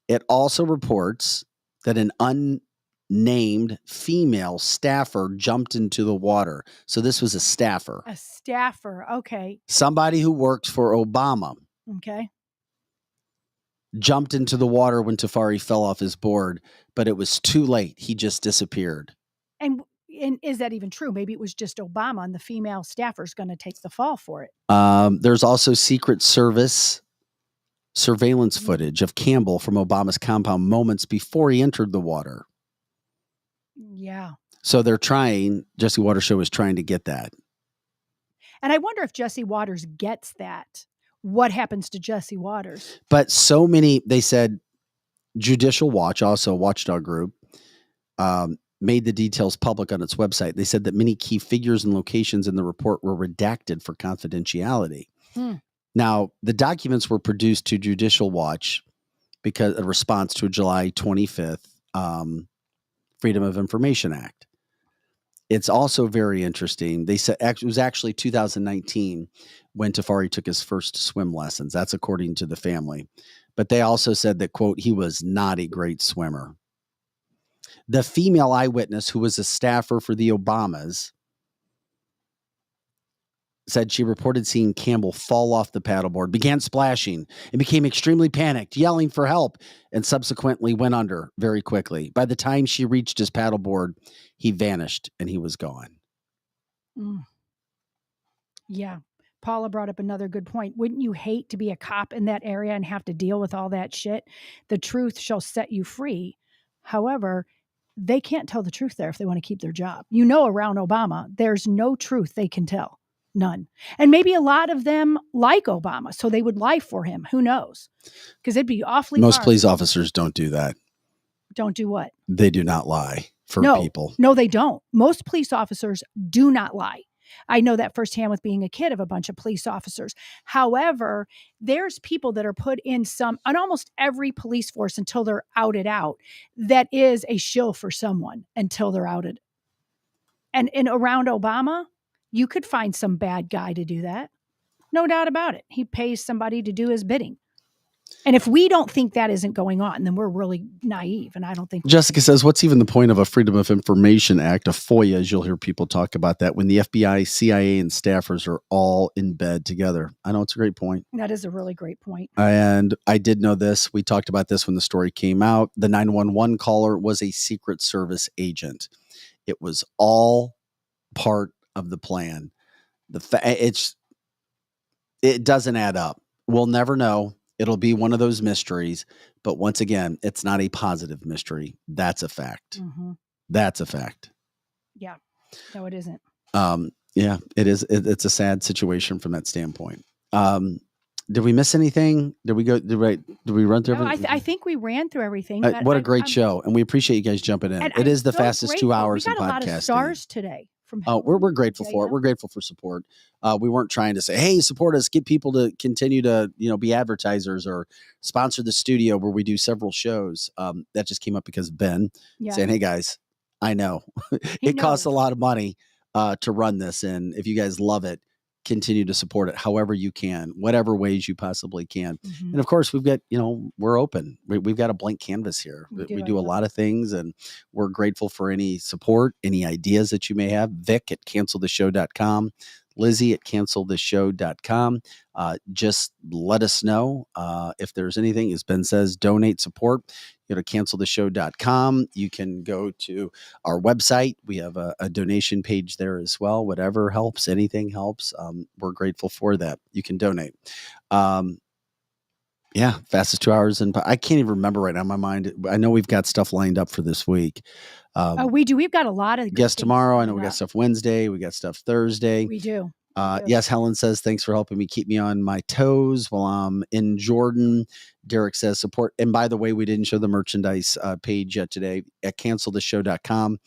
It also reports that an unnamed female staffer jumped into the water. So this was a staffer. A staffer. Okay. Somebody who worked for Obama. Okay. Jumped into the water when Tafari fell off his board, but it was too late. He just disappeared. And is that even true? Maybe it was just Obama and the female staffer's going to take the fall for it. There's also Secret Service surveillance footage of Campbell from Obama's compound moments before he entered the water. Yeah. So Jesse Waters show is trying to get that. And I wonder if Jesse Waters gets that. What happens to Jesse Waters? But they said Judicial Watch, also a watchdog group, made the details public on its website. They said that many key figures and locations in the report were redacted for confidentiality. Now, the documents were produced to Judicial Watch because a response to a July 25th Freedom of Information Act. It's also very interesting. They said it was actually 2019 when Tafari took his first swim lessons. That's according to the family. But they also said that, quote, he was not a great swimmer. The female eyewitness, who was a staffer for the Obamas, said she reported seeing Campbell fall off the paddleboard, began splashing, and became extremely panicked, yelling for help, and subsequently went under very quickly. By the time she reached his paddleboard, he vanished and he was gone. Yeah. Paula brought up another good point. Wouldn't you hate to be a cop in that area and have to deal with all that shit? The truth shall set you free. However, they can't tell the truth there if they want to keep their job. Around Obama, there's no truth they can tell. None. And maybe a lot of them like Obama, so they would lie for him. Who knows? Because it'd be awfully Most hard. police officers don't do that. Don't do what? They do not lie for people. No, they don't. Most police officers do not lie. I know that firsthand with being a kid of a bunch of police officers. However, there's people that are put in on almost every police force until they're outed out. That is a shill for someone until they're outed. And around Obama, you could find some bad guy to do that. No doubt about it. He pays somebody to do his bidding. And if we don't think that isn't going on, then we're really naive. And I don't think. Jessica says, what's even the point of a Freedom of Information Act, a FOIA, as you'll hear people talk about that, when the FBI, CIA, and staffers are all in bed together? I know it's a great point. That is a really great point. And I did know this. We talked about this when the story came out. The 911 caller was a Secret Service agent. It was all part of the plan. It doesn't add up. We'll never know. It'll be one of those mysteries. But once again, it's not a positive mystery. That's a fact. Mm-hmm. That's a fact. Yeah. No, it isn't. Yeah, it is. It's a sad situation from that standpoint. Did we miss anything? Did we run through everything? I think we ran through everything. What a great show. And we appreciate you guys jumping in. It is the fastest 2 hours in podcasting. We got a lot of stars today. We're grateful for it. We're grateful for support. We weren't trying to say, hey, support us, get people to continue to, be advertisers or sponsor the studio where we do several shows. That just came up because Ben saying, hey guys, I know it costs a lot of money to run this. And if you guys love it, continue to support it however you can, whatever ways you possibly can. Mm-hmm. And of course, we've got, we're open. We've got a blank canvas here. We do a lot of things, and we're grateful for any support, any ideas that you may have. Vic at canceltheshow.com, Lizzie at canceltheshow.com. Just let us know if there's anything. As Ben says, donate, support. Go to canceltheshow.com. You can go to our website. We have a donation page there as well. Whatever helps, anything helps. We're grateful for that. You can donate. Fastest 2 hours. And I can't even remember right now in my mind. I know we've got stuff lined up for this week. We do. We've got a lot of guests tomorrow. I know we got stuff Wednesday. We got stuff Thursday. We do. Yes, Helen says, thanks for helping me keep me on my toes while I'm in Jordan. Derek says support. And by the way, we didn't show the merchandise page yet today at canceltheshow.com.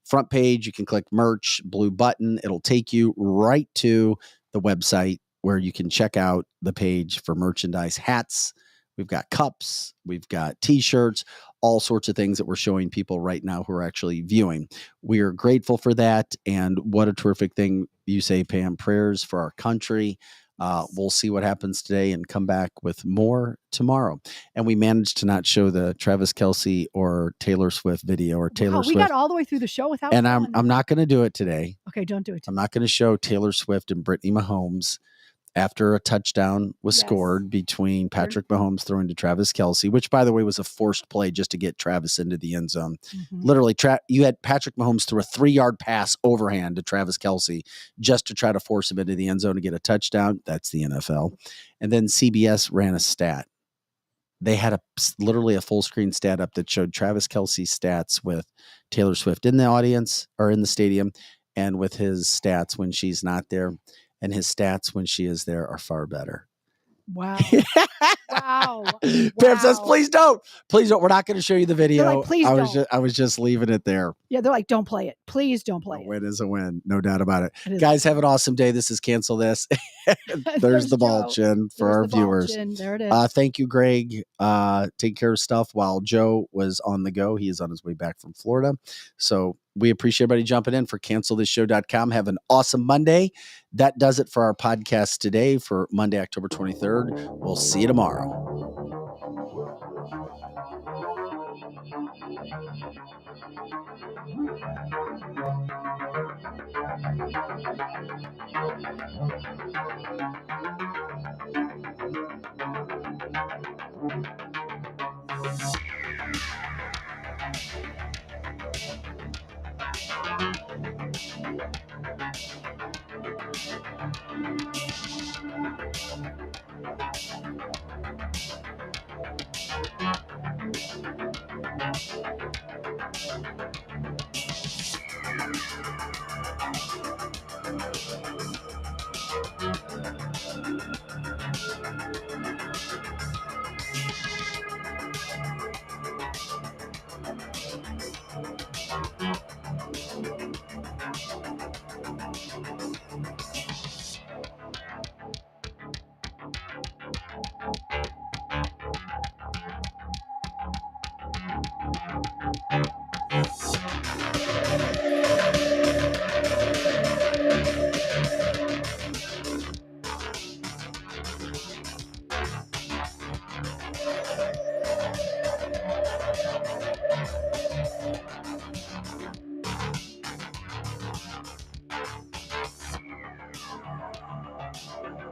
Front page, you can click merch, blue button. It'll take you right to the website where you can check out the page for merchandise, hats. We've got cups, we've got t-shirts, all sorts of things that we're showing people right now who are actually viewing. We are grateful for that. And what a terrific thing you say, Pam. Prayers for our country. We'll see what happens today and come back with more tomorrow. And we managed to not show the Travis Kelce or Taylor Swift video or Taylor Swift. We got all the way through the show without. And I'm not going to do it today. Okay, don't do it. I'm not going to show Taylor Swift and Brittany Mahomes after a touchdown was scored between Patrick Mahomes throwing to Travis Kelce, which, by the way, was a forced play just to get Travis into the end zone. Mm-hmm. Literally, you had Patrick Mahomes throw a 3-yard pass overhand to Travis Kelce just to try to force him into the end zone to get a touchdown. That's the NFL. And then CBS ran a stat. They had literally a full screen stat up that showed Travis Kelce's stats with Taylor Swift in the audience or in the stadium and with his stats when she's not there. And his stats when she is there are far better. Wow. Wow. Pam says, please don't. We're not going to show you the video. Like, please don't. I was just leaving it there. Yeah, they're like, don't play it. Please don't play it. A win is a win. No doubt about it. Guys, have an awesome day. This is Cancel This. There's the ball chin for our viewers. There it is. Thank you, Greg. Take care of stuff while Joe was on the go. He is on his way back from Florida. So we appreciate everybody jumping in for cancelthisshow.com. Have an awesome Monday. That does it for our podcast today for Monday, October 23rd. We'll see you tomorrow.